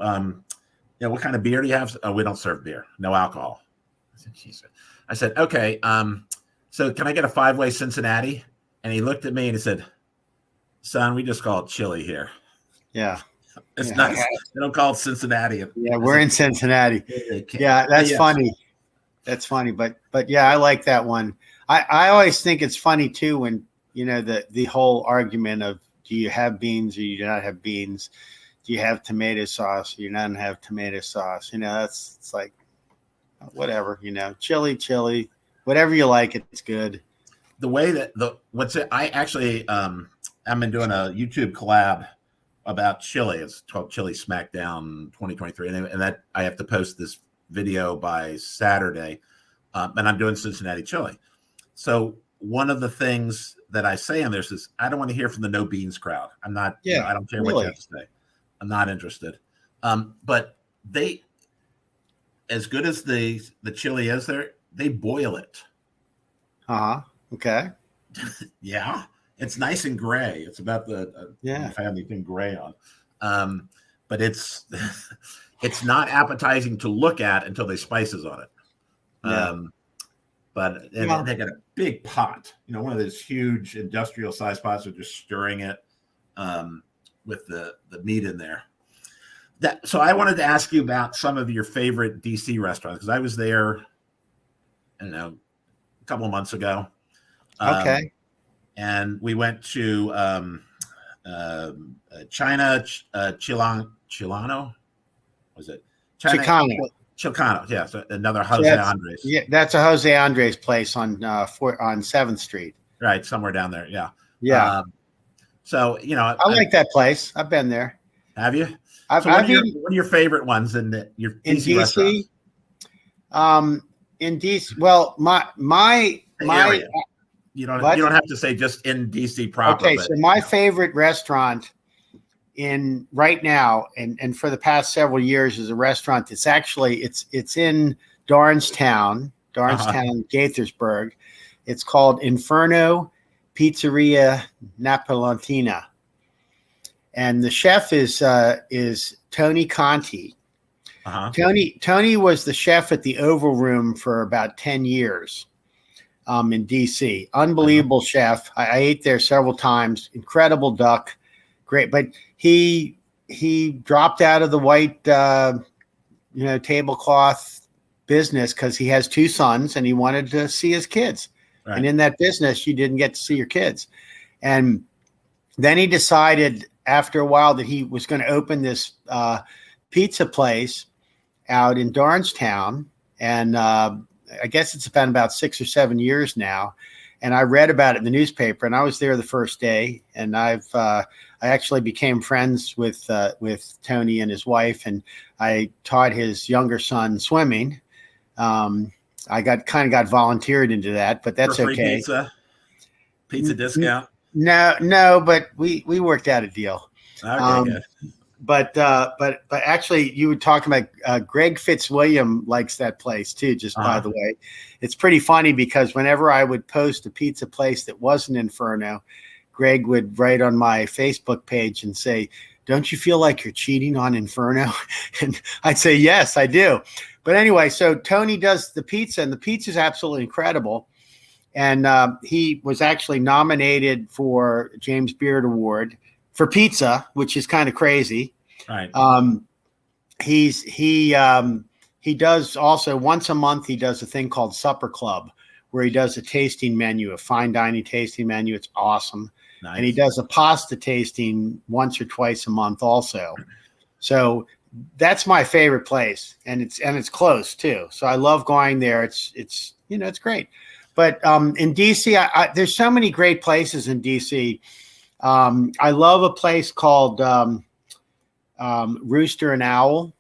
what kind of beer do you have?" "Oh, we don't serve beer. No alcohol." I said, "Jesus." I said, "Okay. So can I get a 5-way Cincinnati?" And he looked at me and he said, "Son, we just call it chili here." Yeah. It's not. They don't call it Cincinnati. Yeah, we're in Cincinnati. Yeah, that's funny. That's funny, but yeah, I like that one. I always think it's funny too when the whole argument of do you have beans or you do not have beans? Do you have tomato sauce or you don't have tomato sauce? It's like whatever. Chili, whatever you like, it's good. The way that I actually I've been doing a YouTube collab about chili. It's called Chili Smackdown 2023, and that I have to post this video by Saturday, and I'm doing Cincinnati chili. So one of the things that I say on this is I don't want to hear from the no beans crowd. I'm not. I don't care what you have to say. I'm not interested. But they, as good as the chili is, they boil it. Okay. Yeah, it's nice and gray. It's about the family thing gray on, but it's. It's not appetizing to look at until they spices on it. But they got a big pot, one of those huge industrial size pots. They're just stirring it with the meat in there. So I wanted to ask you about some of your favorite DC restaurants because I was there, a couple of months ago. Okay. And we went to China, Chilano. Was it Chicano? Yeah, so another Jose Andres. Yeah, that's a Jose Andres place on 7th Street. Right, somewhere down there. Yeah. Yeah. So I like that place. I've been there. Have you? What are your favorite ones in DC restaurants? In DC, well, my area. You don't have to say just in DC proper. Okay, so my favorite restaurant in right now and for the past several years is a restaurant that's actually it's in Darnestown, Gaithersburg. It's called Inferno Pizzeria Napolitana, and the chef is Tony Conti. Tony was the chef at the Oval Room for about 10 years. in DC. Unbelievable chef. I ate there several times. Incredible duck. Great. But he dropped out of the white tablecloth business because he has 2 sons and he wanted to see his kids. Right. And in that business, you didn't get to see your kids. And then he decided after a while that he was going to open this pizza place out in Darnestown. And I guess it's been about 6 or 7 years now. And I read about it in the newspaper, and I was there the first day. And I actually became friends with Tony and his wife, and I taught his younger son swimming. I got volunteered into that, but that's for free okay. Pizza discount? No, but we worked out a deal. Okay, good. But actually, you were talking about Greg Fitzwilliam likes that place too. Just by the way, it's pretty funny because whenever I would post a pizza place that wasn't Inferno, Greg would write on my Facebook page and say, "Don't you feel like you're cheating on Inferno?" And I'd say, "Yes, I do." But anyway, so Tony does the pizza, and the pizza is absolutely incredible. And he was actually nominated for James Beard Award for pizza, which is kind of crazy. Right. He does also once a month. He does a thing called Supper Club, where he does a tasting menu, a fine dining tasting menu. It's awesome. Nice. And he does a pasta tasting once or twice a month also. So that's my favorite place, and it's close too. So I love going there. It's great. But in DC, there's so many great places in DC. I love a place called Rooster and Owl.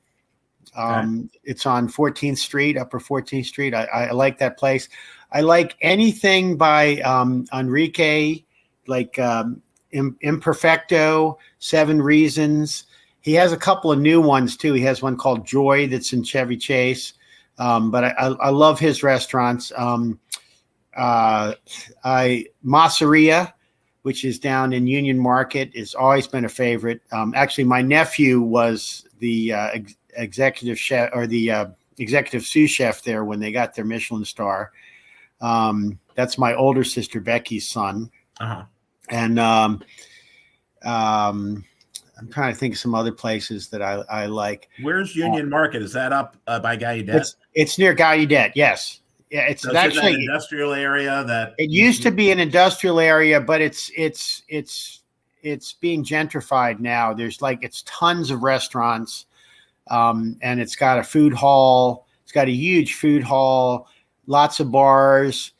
It's on 14th Street, Upper 14th Street. I like that place. I like anything by Enrique, like Imperfecto, 7 Reasons. He has a couple of new ones too. He has one called Joy that's in Chevy Chase. But I love his restaurants. Masseria, which is down in Union Market, has always been a favorite. Actually, my nephew was the executive chef or the executive sous chef there when they got their Michelin star. That's my older sister Becky's son. And I'm trying to think of some other places that I like. Where's Union Market? Is that up by Gallaudet? It's near Gallaudet, yes. Yeah, it's actually an industrial area that it used to be an industrial area, but it's being gentrified now. It's tons of restaurants, and it's got a food hall. It's got a huge food hall, lots of bars.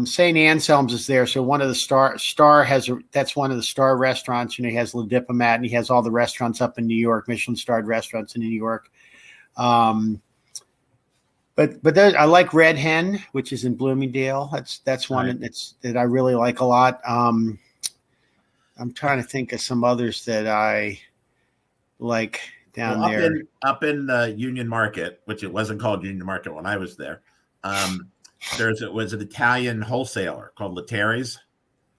St. Anselm's is there, so one of the Star has that's one of the Star restaurants. He has Le Diplomat, and he has all the restaurants up in New York, Michelin-starred restaurants in New York. But I like Red Hen, which is in Bloomingdale. That's one that I really like a lot. I'm trying to think of some others that I like down there. Up in the Union Market, which it wasn't called Union Market when I was there. It was an Italian wholesaler called Letteri's.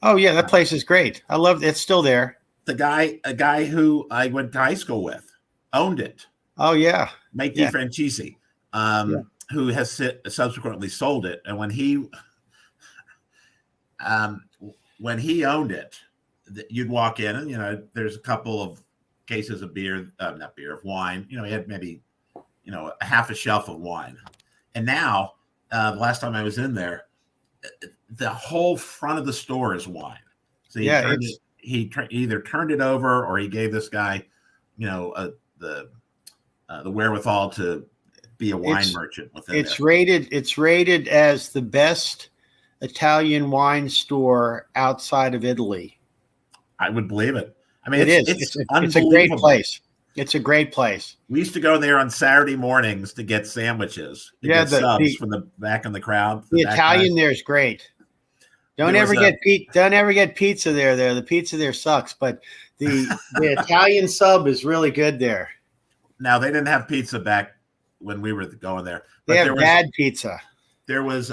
Oh yeah, that place is great. I love it. It's still there. A guy who I went to high school with owned it. Oh yeah, Mike DiFrancisi, who has subsequently sold it. And when he owned it, you'd walk in and there's a couple of cases of of wine. He had maybe a half a shelf of wine, and now. The last time I was in there, the whole front of the store is wine. So he either turned it over or he gave this guy, the wherewithal to be a wine merchant within It's rated as the best Italian wine store outside of Italy. I would believe it. I mean, it's a great place. It's a great place. We used to go there on Saturday mornings to get sandwiches. Get subs from the back in the crowd. The Italian there is great. Don't ever get pizza there. The pizza there sucks, but the Italian sub is really good there. Now they didn't have pizza back when we were going there. They have bad pizza. There was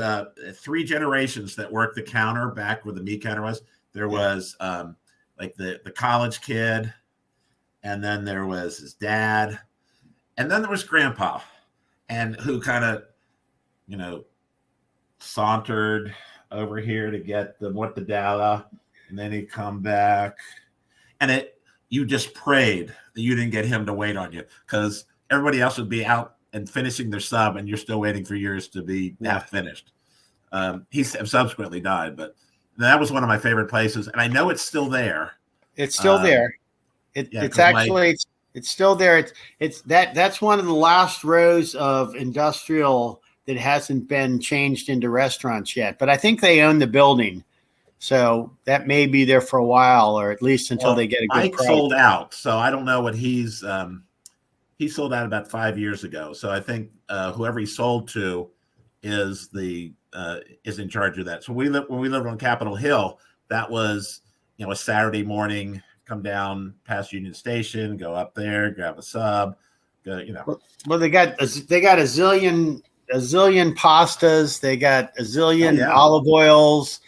3 generations that worked the counter back where the meat counter was. There was like the college kid. And then there was his dad, and then there was Grandpa, and who kind of, sauntered over here to get the mortadella, and then he'd come back, and you just prayed that you didn't get him to wait on you, because everybody else would be out and finishing their sub, and you're still waiting for yours to be half finished. He subsequently died, but that was one of my favorite places, and I know it's still there. It's still there. It's actually it's still there. That's one of the last rows of industrial that hasn't been changed into restaurants yet. But I think they own the building, so that may be there for a while, or at least until they get a good Mike price. sold out, so I don't know what he sold out about 5 years ago. So I think whoever he sold to is in charge of that. So when we lived on Capitol Hill, that was a Saturday morning, come down past Union Station, go up there, grab a sub, go. Well, they got a zillion pastas, they got a zillion olive oils.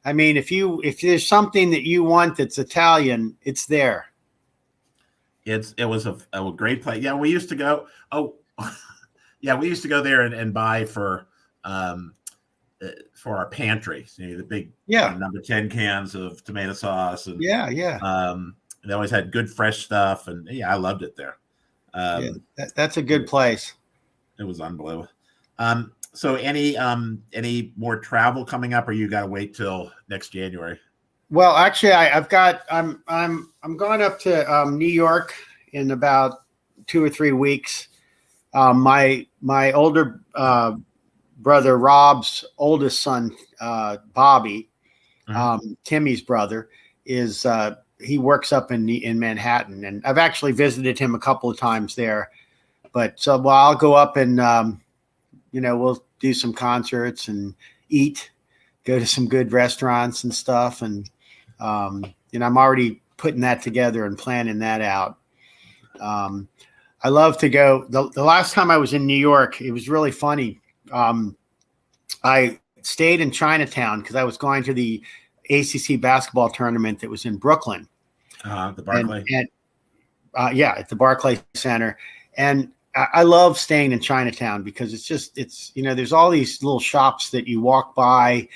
I mean, if there's something that you want that's Italian, it's there. It was a great place. Yeah, we used to go. Oh, yeah, we used to go there and buy for our pantry. The big number 10 cans of tomato sauce, and they always had good fresh stuff, and I loved it there. That's a good place. It was unbelievable. So any more travel coming up, or you got to wait till next January? Well, actually, I'm going up to New York in about 2 or 3 weeks. My older brother Rob's oldest son, Bobby, Timmy's brother, is he works up in Manhattan, and I've actually visited him a couple of times there. But I'll go up and we'll do some concerts and eat, go to some good restaurants and stuff, and I'm already putting that together and planning that out. I love to go. The last time I was in New York, it was really funny. I stayed in Chinatown because I was going to the ACC basketball tournament that was in Brooklyn. The Barclay. At the Barclay Center. And I love staying in Chinatown because it's there's all these little shops that you walk by,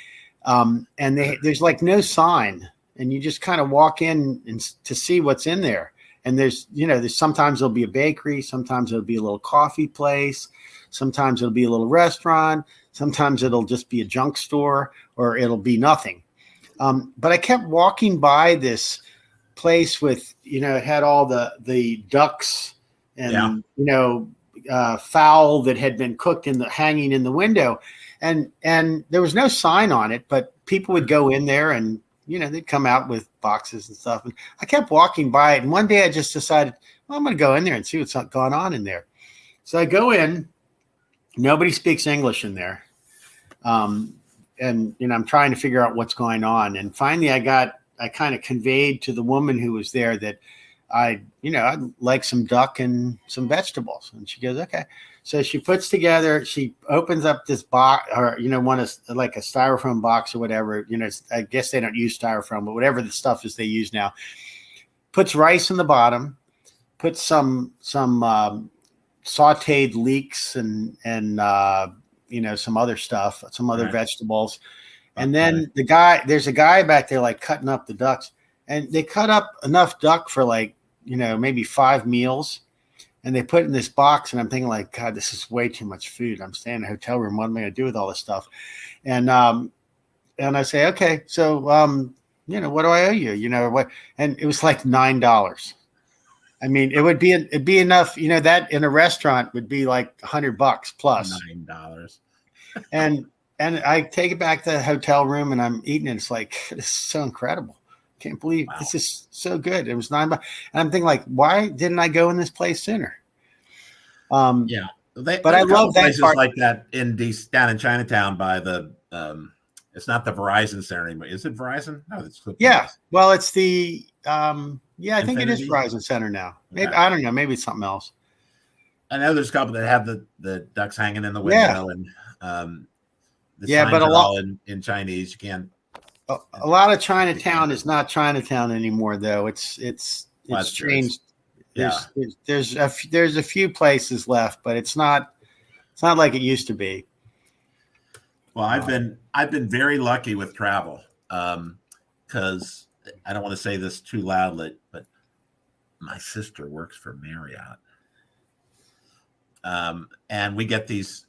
and there's like no sign, and you just kind of walk in to see what's in there. And there's sometimes there'll be a bakery, sometimes it'll be a little coffee place, sometimes it'll be a little restaurant, sometimes it'll just be a junk store, or it'll be nothing. But I kept walking by this place with, it had all the ducks and, fowl that had been cooked hanging in the window. And there was no sign on it, but people would go in there and, they'd come out with boxes and stuff. And I kept walking by it. And one day I just decided, well, I'm going to go in there and see what's going on in there. So I go in, nobody speaks English in there. And, I'm trying to figure out what's going on. And finally I kind of conveyed to the woman who was there that I'd like some duck and some vegetables. And she goes, okay. So she opens up this box, or, one is like a styrofoam box or whatever, I guess they don't use styrofoam, but whatever the stuff is they use now, puts rice in the bottom, puts some sauteed leeks and some other stuff, some other vegetables. And then there's a guy back there like cutting up the ducks, and they cut up enough duck for like, maybe 5 meals, and they put it in this box. And I'm thinking like, God, this is way too much food. I'm staying in a hotel room. What am I going to do with all this stuff? And I say, okay, so, what do I owe you? What? And it was like $9. I mean, it'd be enough, that in a restaurant would be like $100 plus $9. And I take it back to the hotel room and I'm eating it. It's like, this is so incredible. Can't believe this is so good. It was $9. And I'm thinking like, why didn't I go in this place sooner? But I love that places part. Like that down in Chinatown by the, it's not the Verizon Center anymore. Is it Verizon? No, it's well, it's the, I think it is Verizon Center now. Maybe I don't know. Maybe it's something else. I know there's a couple that have the ducks hanging in the window, and the signs but are all in Chinese. You can't. A lot of Chinatown is not Chinatown anymore, though. It's changed. There's a few places left, but it's not like it used to be. Well, I've been very lucky with travel, because I don't want to say this too loudly, but my sister works for Marriott, and we get these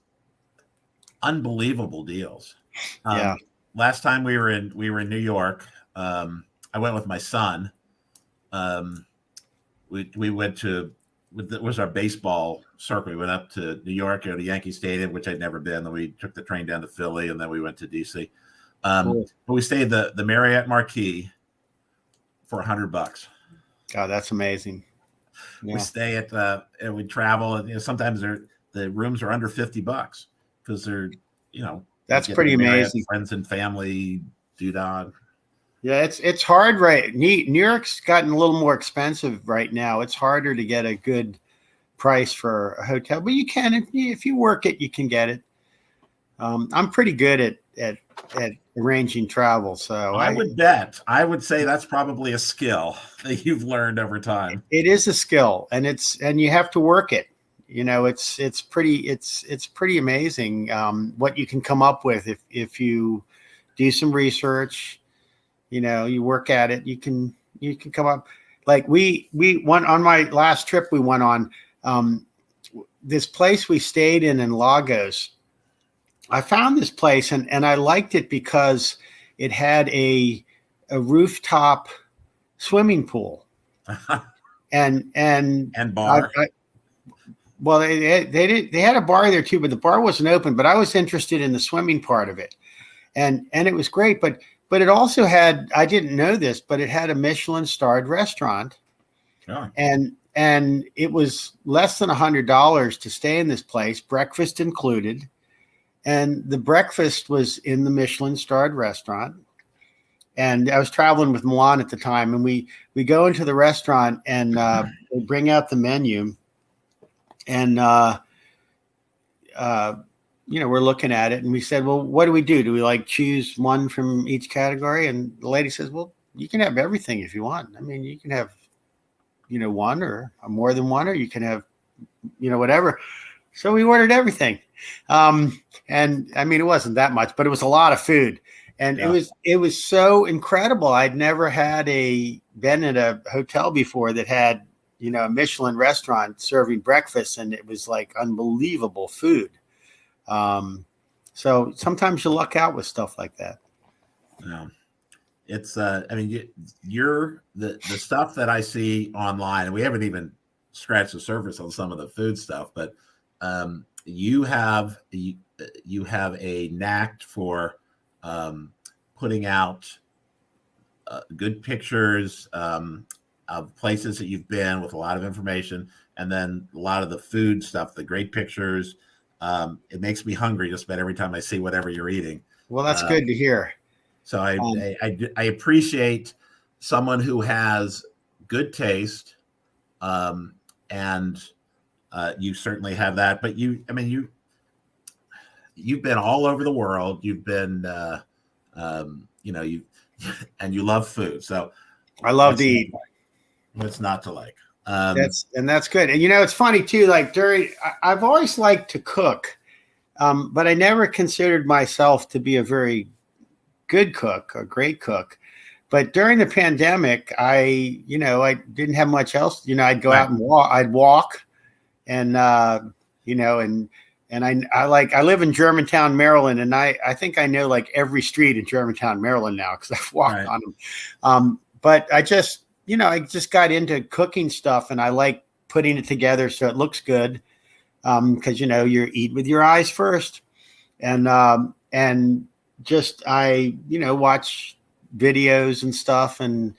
unbelievable deals. Yeah. Last time we were in New York, I went with my son. We went to, it was our baseball circle. We went up to New York, to Yankee Stadium, which I'd never been. Then we took the train down to Philly, and then we went to DC. Cool. But we stayed the Marriott Marquis for $100. God, that's amazing. Yeah. We stay at and we travel, and sometimes the rooms are under $50 because they're that's pretty amazing. Friends and family, doodad. Yeah, it's hard, right? New York's gotten a little more expensive right now. It's harder to get a good price for a hotel, but you can, if you work it, you can get it. I'm pretty good at arranging travel, so I would say that's probably a skill that you've learned over time. It is a skill, and you have to work it. It's pretty amazing what you can come up with if you do some research. You work at it, you can come up. Like we went on my last trip, we went on this place we stayed in Lagos. I found this place and I liked it because it had a rooftop swimming pool and bar. Well, they had a bar there too, but the bar wasn't open. But I was interested in the swimming part of it, and it was great. But it also had, I didn't know this, but it had a Michelin-starred restaurant, and it was less than $100 to stay in this place, breakfast included, and the breakfast was in the Michelin-starred restaurant. And I was traveling with Milan at the time, and we go into the restaurant and they bring out the menu. And, we're looking at it and we said, well, what do we do? Do we choose one from each category? And the lady says, well, you can have everything if you want. I mean, you can have, one or more than one, or you can have, whatever. So we ordered everything. And I mean, it wasn't that much, but it was a lot of food. And it was so incredible. I'd never been at a hotel before that had, a Michelin restaurant serving breakfast, and it was unbelievable food. So sometimes you luck out with stuff like that. Yeah. It's, I mean, you're the stuff that I see online, and we haven't even scratched the surface on some of the food stuff, but, you have a knack for, putting out, good pictures, of places that you've been with a lot of information, and then a lot of the food stuff, the great pictures. It makes me hungry just about every time I see whatever you're eating. Well, that's good to hear. So I appreciate someone who has good taste, and you certainly have that. But you've been all over the world. You've been, and you love food. So I love to eat. What's not to like? That's good. And it's funny too. I've always liked to cook, but I never considered myself to be a very good cook, a great cook. But during the pandemic, I didn't have much else. I'd go out and walk. I'd walk, and I live in Germantown, Maryland, and I think I know every street in Germantown, Maryland now because I've walked on them. But I just got into cooking stuff, and I like putting it together so it looks good. Because you eat with your eyes first, and just I watch videos and stuff, and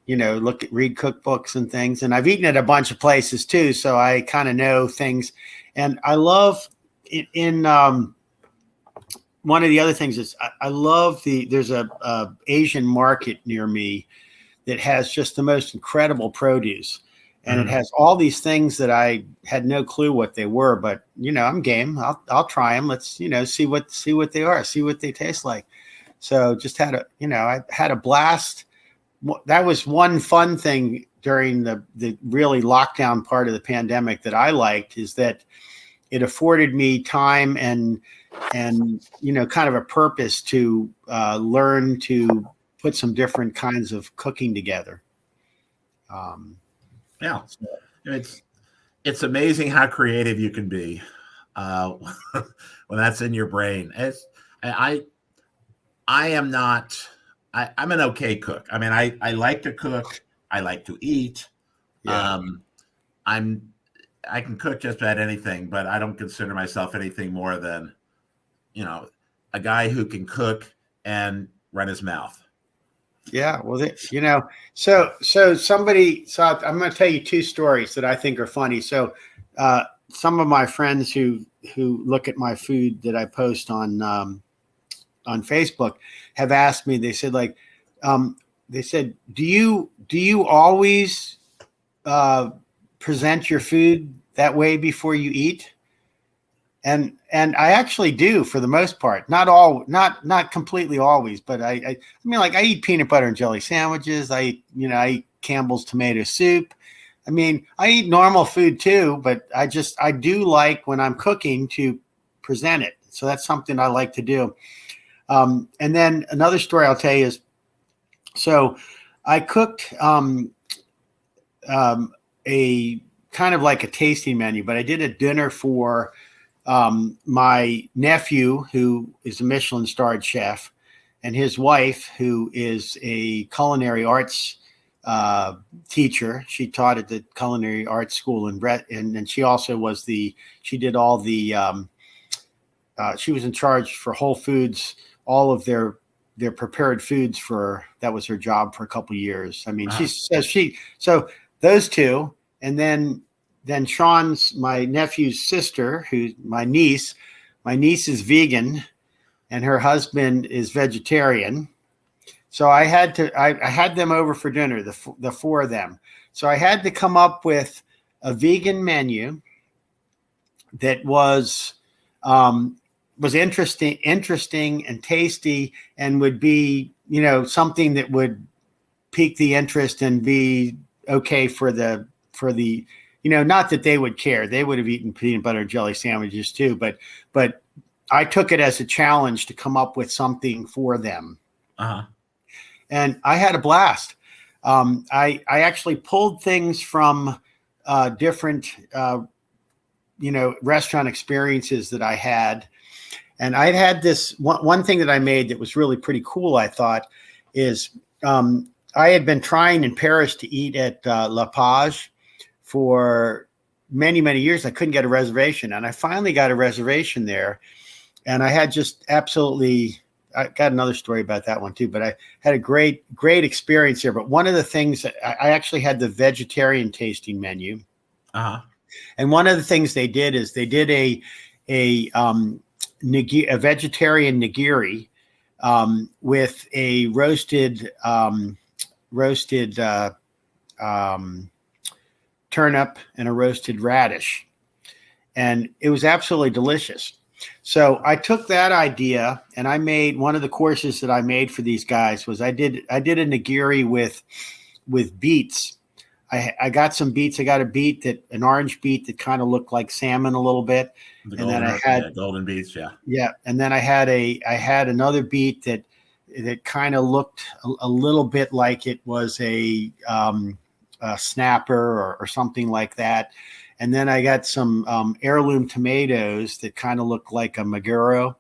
read cookbooks and things. And I've eaten at a bunch of places too, so I kind of know things. And I love in one of the other things is I love there's a Asian market near me that has just the most incredible produce. And it has all these things that I had no clue what they were, but I'm game. I'll try them. Let's see what they are, see what they taste like. So just I had a blast. That was one fun thing during the really lockdown part of the pandemic that I liked, is that it afforded me time and kind of a purpose to learn to put some different kinds of cooking together. Yeah, it's amazing how creative you can be when that's in your brain. I am not. I'm an okay cook. I mean, I like to cook. I like to eat. Yeah. I can cook just about anything, but I don't consider myself anything more than, a guy who can cook and run his mouth. Yeah. Well, so I'm going to tell you two stories that I think are funny. So, some of my friends who look at my food that I post on Facebook have asked me, they said, do you always present your food that way before you eat? And I actually do, for the most part. Not completely always, but I mean, like, I eat peanut butter and jelly sandwiches. I eat Campbell's tomato soup. I mean, I eat normal food too, but I do like, when I'm cooking, to present it. So that's something I like to do. And then another story I'll tell you is, so I cooked a kind of like a tasting menu, but I did a dinner for my nephew, who is a Michelin-starred chef, and his wife, who is a culinary arts teacher. She taught at the culinary arts school in Brett, and she also was she did all the she was in charge for Whole Foods, all of their prepared foods that was her job for a couple of years. I mean, so those two, and then Sean's, my nephew's sister, who's my niece is vegan and her husband is vegetarian. So I had them over for dinner, the four of them. So I had to come up with a vegan menu that was interesting and tasty, and would be, something that would pique the interest and be okay for the, not that they would care. They would have eaten peanut butter and jelly sandwiches too, but I took it as a challenge to come up with something for them. Uh-huh. And I had a blast. I actually pulled things from different, restaurant experiences that I had. And I'd had this one thing that I made that was really pretty cool, I thought, is I had been trying in Paris to eat at La Page for many, many years. I couldn't get a reservation. And I finally got a reservation there. And I had just absolutely, I got another story about that one too, but I had a great experience there. But one of the things that I actually had the vegetarian tasting menu. Uh-huh. And one of the things they did is they did a vegetarian nigiri with a roasted turnip and a roasted radish. And it was absolutely delicious. So I took that idea and I made one of the courses that I made for these guys was I did a nigiri with beets. I got some beets. I got an orange beet that kind of looked like salmon a little bit. And then I had golden beets. Yeah. Yeah. And then I had another beet that kind of looked a little bit like it was a snapper or something like that. And then I got some heirloom tomatoes that kind of looked like a maguro.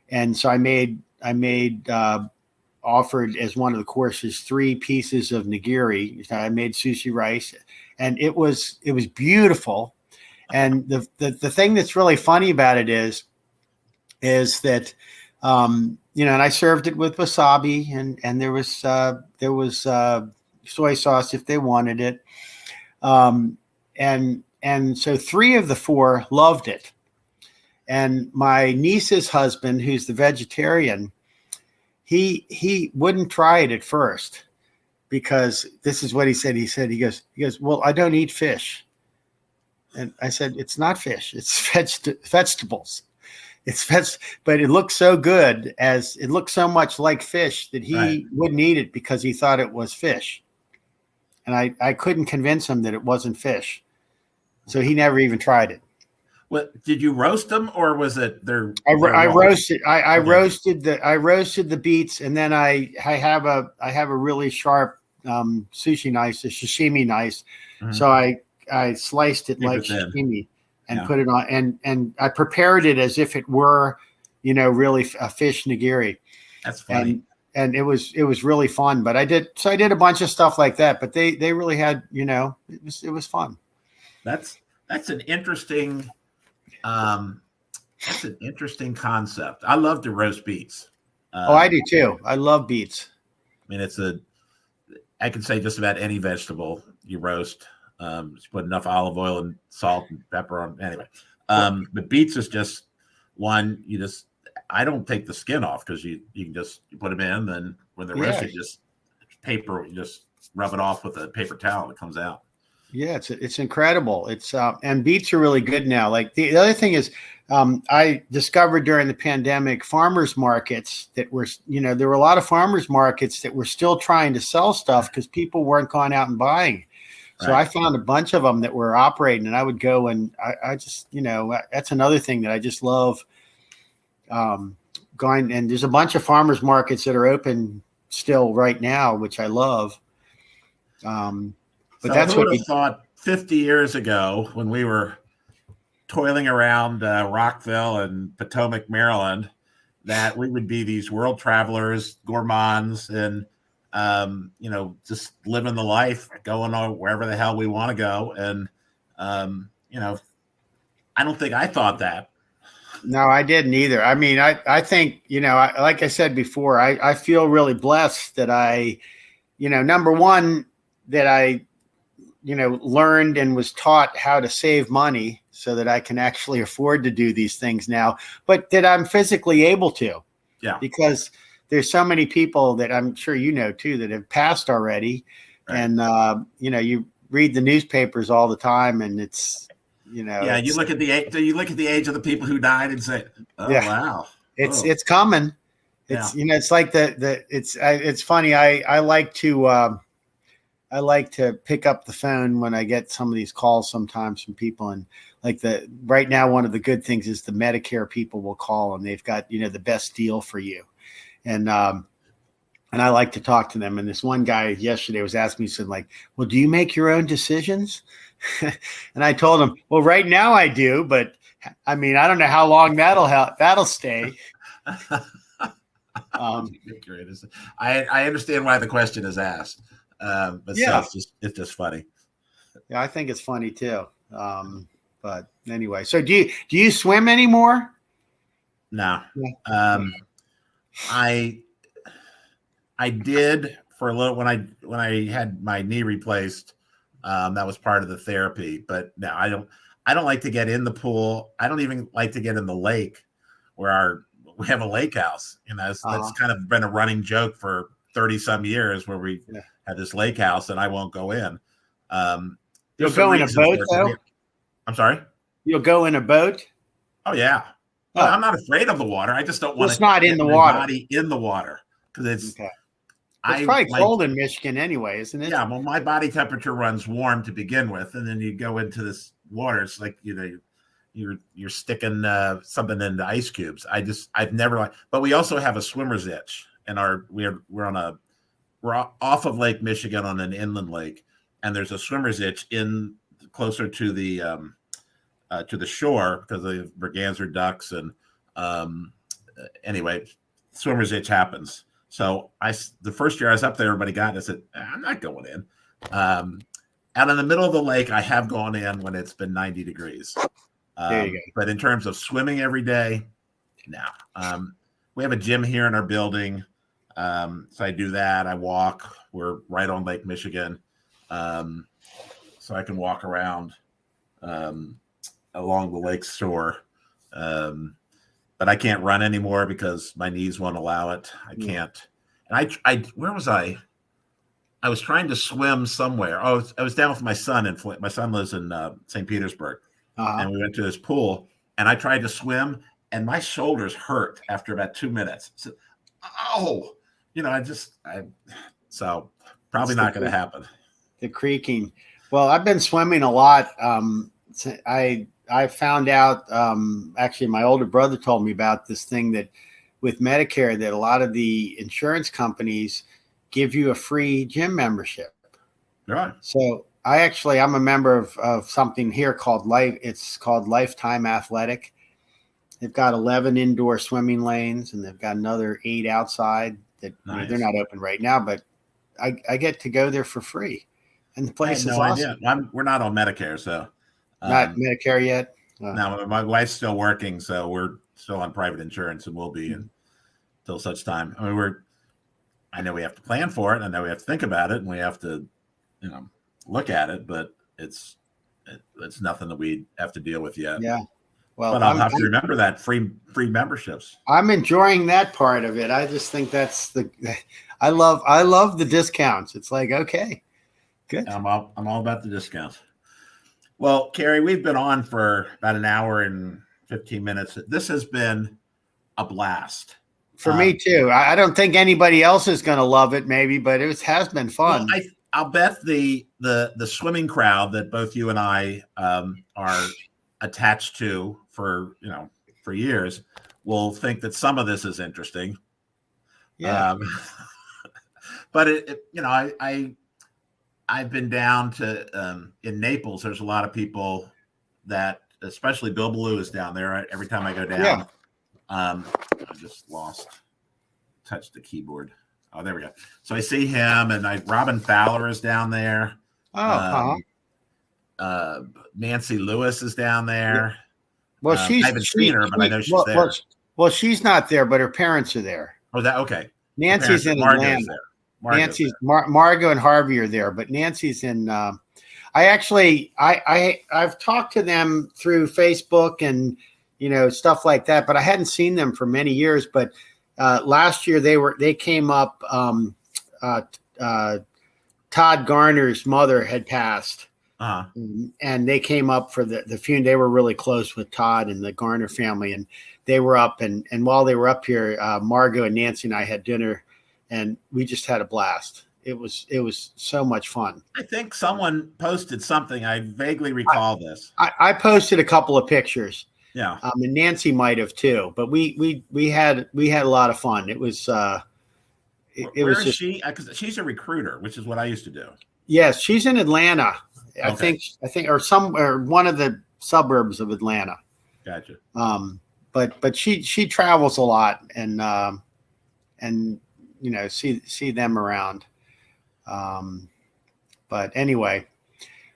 And so I offered as one of the courses 3 pieces of nigiri. I made sushi rice, and it was beautiful. And the thing that's really funny about it is that and I served it with wasabi, and there was soy sauce if they wanted it. And so 3 of the 4 loved it. And my niece's husband, who's the vegetarian, he wouldn't try it at first, because this is what he said. He goes, well, I don't eat fish. And I said, it's not fish, it's vegetables. But it looked so good, as it looked so much like fish, that he wouldn't eat it because he thought it was fish. And I couldn't convince him that it wasn't fish. So he never even tried it. What did you roast them, or was it their? I raw? roasted. I Okay. roasted the beets, and then I have a really sharp sushi knife, a sashimi knife. Mhm. So I sliced it like sashimi and put it on, and I prepared it as if it were, really a fish nigiri. That's funny. And it was really fun. But I did a bunch of stuff like that. But they really had, it was fun. That's an interesting. That's an interesting concept. I love to roast beets. I do too. I love beets. I mean, I can say just about any vegetable you roast. Just put enough olive oil and salt and pepper on. Anyway, but beets is just one. I don't take the skin off because you can just put them in. Then when they're roasted, you just rub it off with a paper towel and it comes out. Yeah, it's incredible. It's and beets are really good now. Like the other thing is, I discovered during the pandemic farmers markets that were, there were a lot of farmers markets that were still trying to sell stuff because people weren't going out and buying. So I found a bunch of them that were operating, and I would go and I just, that's another thing that I just love. Going, and there's a bunch of farmers markets that are open still right now, which I love. But that's what you thought 50 years ago when we were toiling around Rockville and Potomac, Maryland, that we would be these world travelers, gourmands, and just living the life, going on wherever the hell we want to go. And I don't think I thought that. No, I didn't either. I mean, I think, like I said before, I feel really blessed that I, number one, that I learned and was taught how to save money so that I can actually afford to do these things now, but that I'm physically able to. Yeah. Because there's so many people that I'm sure too that have passed already. Right. And, you read the newspapers all the time, and it's, yeah, you look at the age of the people who died and say, oh, yeah. Wow. It's coming. It's, it's like it's funny. I like to pick up the phone when I get some of these calls sometimes from people, and right now, one of the good things is the Medicare people will call and they've got, the best deal for you. And I like to talk to them. And this one guy yesterday was asking me, said well, do you make your own decisions? And I told him, well, right now I do, but I mean, I don't know how long that'll stay. I understand why the question is asked. But yeah, it's just funny. Yeah, I think it's funny too. But anyway, so do you swim anymore? No. Yeah. I did for a little when I had my knee replaced. That was part of the therapy, but no, I don't like to get in the pool. I don't even like to get in the lake where we have a lake house. That's kind of been a running joke for 30 some years where we had this lake house and I won't go in. You'll go in a boat though? I'm sorry? You'll go in a boat? Oh yeah. Oh. I'm not afraid of the water. I just don't want to not in the water. Body in the water because it's okay. It's probably cold in Michigan anyway, isn't it? Yeah, well, my body temperature runs warm to begin with, and then you go into this water. It's like you're sticking something into ice cubes. I've never but we also have a swimmer's itch, and we're off of Lake Michigan on an inland lake, and there's a swimmer's itch in closer to the shore because of merganser ducks, and anyway, swimmer's itch happens. So the first year I was up there, everybody got it. I said, I'm not going in. Out in the middle of the lake, I have gone in when it's been 90 degrees. There you go. But in terms of swimming every day, no. We have a gym here in our building. So I do that. I walk. We're right on Lake Michigan. So I can walk around along the lake shore. But I can't run anymore because my knees won't allow it. I can't. And where was I? I was trying to swim somewhere. Oh, I was down with my son my son lives in St. Petersburg, and we went to this pool. And I tried to swim, and my shoulders hurt after about 2 minutes. So, so probably not going to happen. The creaking. Well, I've been swimming a lot. I I found out, actually, my older brother told me about this thing that with Medicare, that a lot of the insurance companies give you a free gym membership. Right. So I'm a member of something here called It's called Lifetime Athletic. They've got 11 indoor swimming lanes, and they've got another 8 outside that Nice. they're not open right now, but I get to go there for free. And the place is awesome. Idea. We're not on Medicare, so not Medicare yet. No, my wife's still working, so we're still on private insurance, and we'll be until such time. I mean, I know we have to plan for it. I know we have to think about it, and we have to, look at it. But it's nothing that we have to deal with yet. Yeah. Well, but I'll have to remember that free memberships. I'm enjoying that part of it. I just think I love the discounts. It's like, okay, good. I'm all about the discounts. Well, Kerry, we've been on for about an hour and 15 minutes. This has been a blast. For me too. I don't think anybody else is going to love it, maybe, but it has been fun. Well, I'll bet the swimming crowd that both you and I are attached to for years will think that some of this is interesting. Yeah. But I've been down to in Naples. There's a lot of people that, especially Bill Ballou, is down there. Every time I go down, yeah. I just touched the keyboard. Oh, there we go. So I see him, and Robin Fowler is down there. Oh, Nancy Lewis is down there. Well, I haven't seen her, but I know she's there. Well, she's not there, but her parents are there. Oh, that okay. Nancy's in Atlanta. Margot and Harvey are there, but Nancy's in. I've talked to them through Facebook and stuff like that, but I hadn't seen them for many years. But last year they came up. Todd Garner's mother had passed. Uh-huh. And they came up for the funeral. They were really close with Todd and the Garner family, and they were up. And while they were up here, Margot and Nancy and I had dinner, and we just had a blast. It was so much fun. I think someone posted something. I vaguely recall this. I posted a couple of pictures. Yeah. And Nancy might have too, but we had a lot of fun. It was. Where is she? Because she's a recruiter, which is what I used to do. Yes, she's in Atlanta. Okay. I think, or one of the suburbs of Atlanta. Gotcha. But she travels a lot and see them around. But anyway,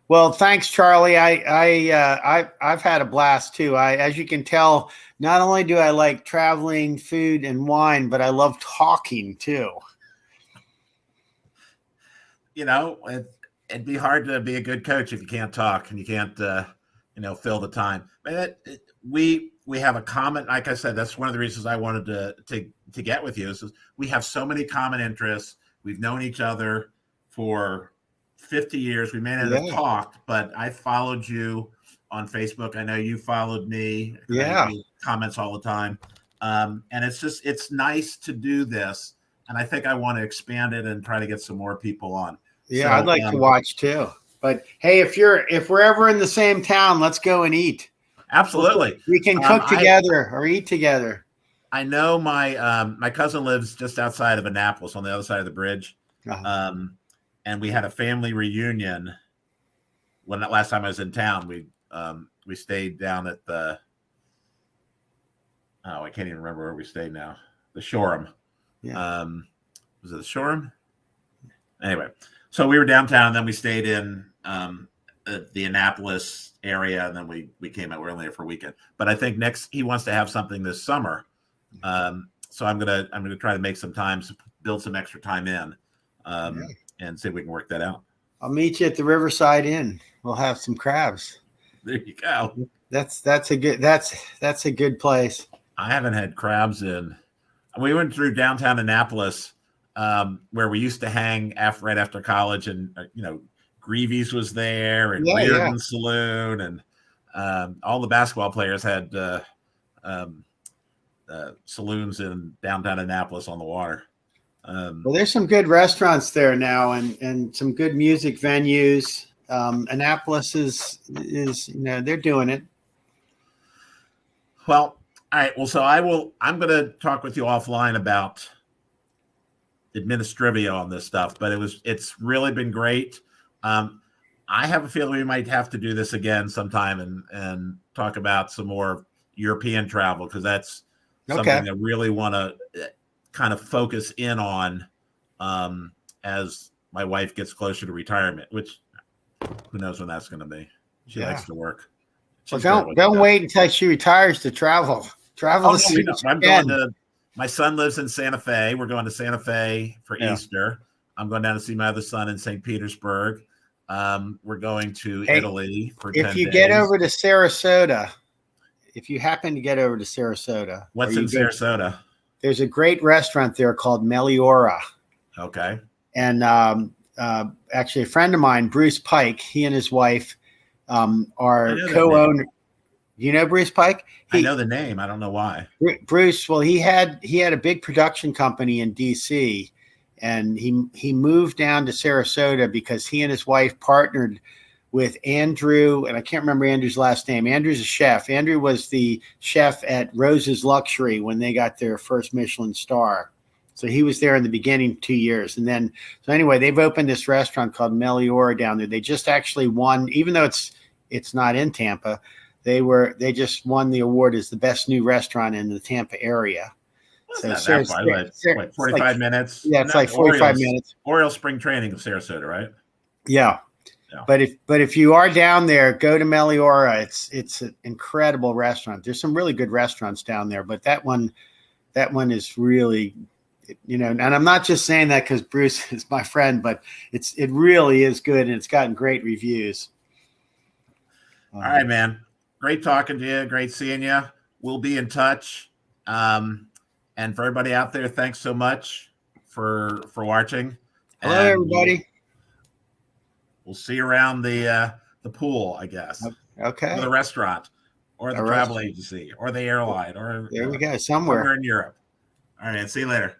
well, thanks, Charlie. I've had a blast too. As you can tell, not only do I like traveling, food, and wine, but I love talking too. It'd be hard to be a good coach if you can't talk and you can't, fill the time. But we have a common, like I said, that's one of the reasons I wanted to get with you. Is we have so many common interests. We've known each other for 50 years. We may not have talked, but I followed you on Facebook. I know you followed me. Yeah. Comments all the time. And it's nice to do this. And I think I want to expand it and try to get some more people on. Yeah, so, I'd like to watch too. But hey, if we're ever in the same town, let's go and eat. Absolutely. We can cook together or eat together. I know my cousin lives just outside of Annapolis on the other side of the bridge. Uh-huh. And we had a family reunion when that last time I was in town. We stayed down at I can't even remember where we stayed now. The Shoreham. Yeah. Was it the Shoreham? Anyway, so we were downtown, and then we stayed in the Annapolis area, and then we came out. We're only there for a weekend, but I think next he wants to have something this summer. So I'm gonna try to make some time, build some extra time in, and see if we can work that out. I'll meet you at the Riverside Inn. We'll have some crabs. There you go. That's a good place. I haven't had crabs in. We went through downtown Annapolis, where we used to hang right after college, and Greavy's was there, and Reardon's Saloon, and all the basketball players had saloons in downtown Annapolis on the water. Well, there's some good restaurants there now, and some good music venues. Annapolis is they're doing it. Well, all right. Well, so I'm going to talk with you offline about administrivia on this stuff, but it's really been great. I have a feeling we might have to do this again sometime and talk about some more European travel, because that's something that I really want to kind of focus in on as my wife gets closer to retirement, which who knows when that's going to be. She likes to work. Well, don't wait until she retires to travel. I'm going to. My son lives in Santa Fe. We're going to Santa Fe for Easter. I'm going down to see my other son in St. Petersburg. We're going to Italy for 10 days. If you get over to Sarasota, if you happen to get over to Sarasota. What's in Sarasota? There's a great restaurant there called Meliora. Okay. And actually, a friend of mine, Bruce Pike, he and his wife are co-owner. You know Bruce Pike? I know the name. I don't know why. Bruce, well, he had a big production company in D.C., and he moved down to Sarasota because he and his wife partnered with Andrew, and I can't remember Andrew's last name. Andrew's a chef. Andrew was the chef at Rose's Luxury when they got their first Michelin star. So he was there in the beginning 2 years. And then, so anyway, they've opened this restaurant called Meliora down there. They just actually won, even though it's not in Tampa, they just won the award as the best new restaurant in the Tampa area. So not that far, like 45 minutes. Yeah, it's like 45 minutes. Oriole spring training of Sarasota, right? Yeah. But if you are down there, go to Meliora. It's an incredible restaurant. There's some really good restaurants down there, but that one is really, and I'm not just saying that because Bruce is my friend, but it really is good, and it's gotten great reviews. All right, man. Great talking to you. Great seeing you. We'll be in touch. And for everybody out there, thanks so much for watching. Hello, everybody. We'll see you around the pool, I guess. Okay. Or the restaurant, or the travel agency, or the airline, or there we go, somewhere in Europe. All right, see you later.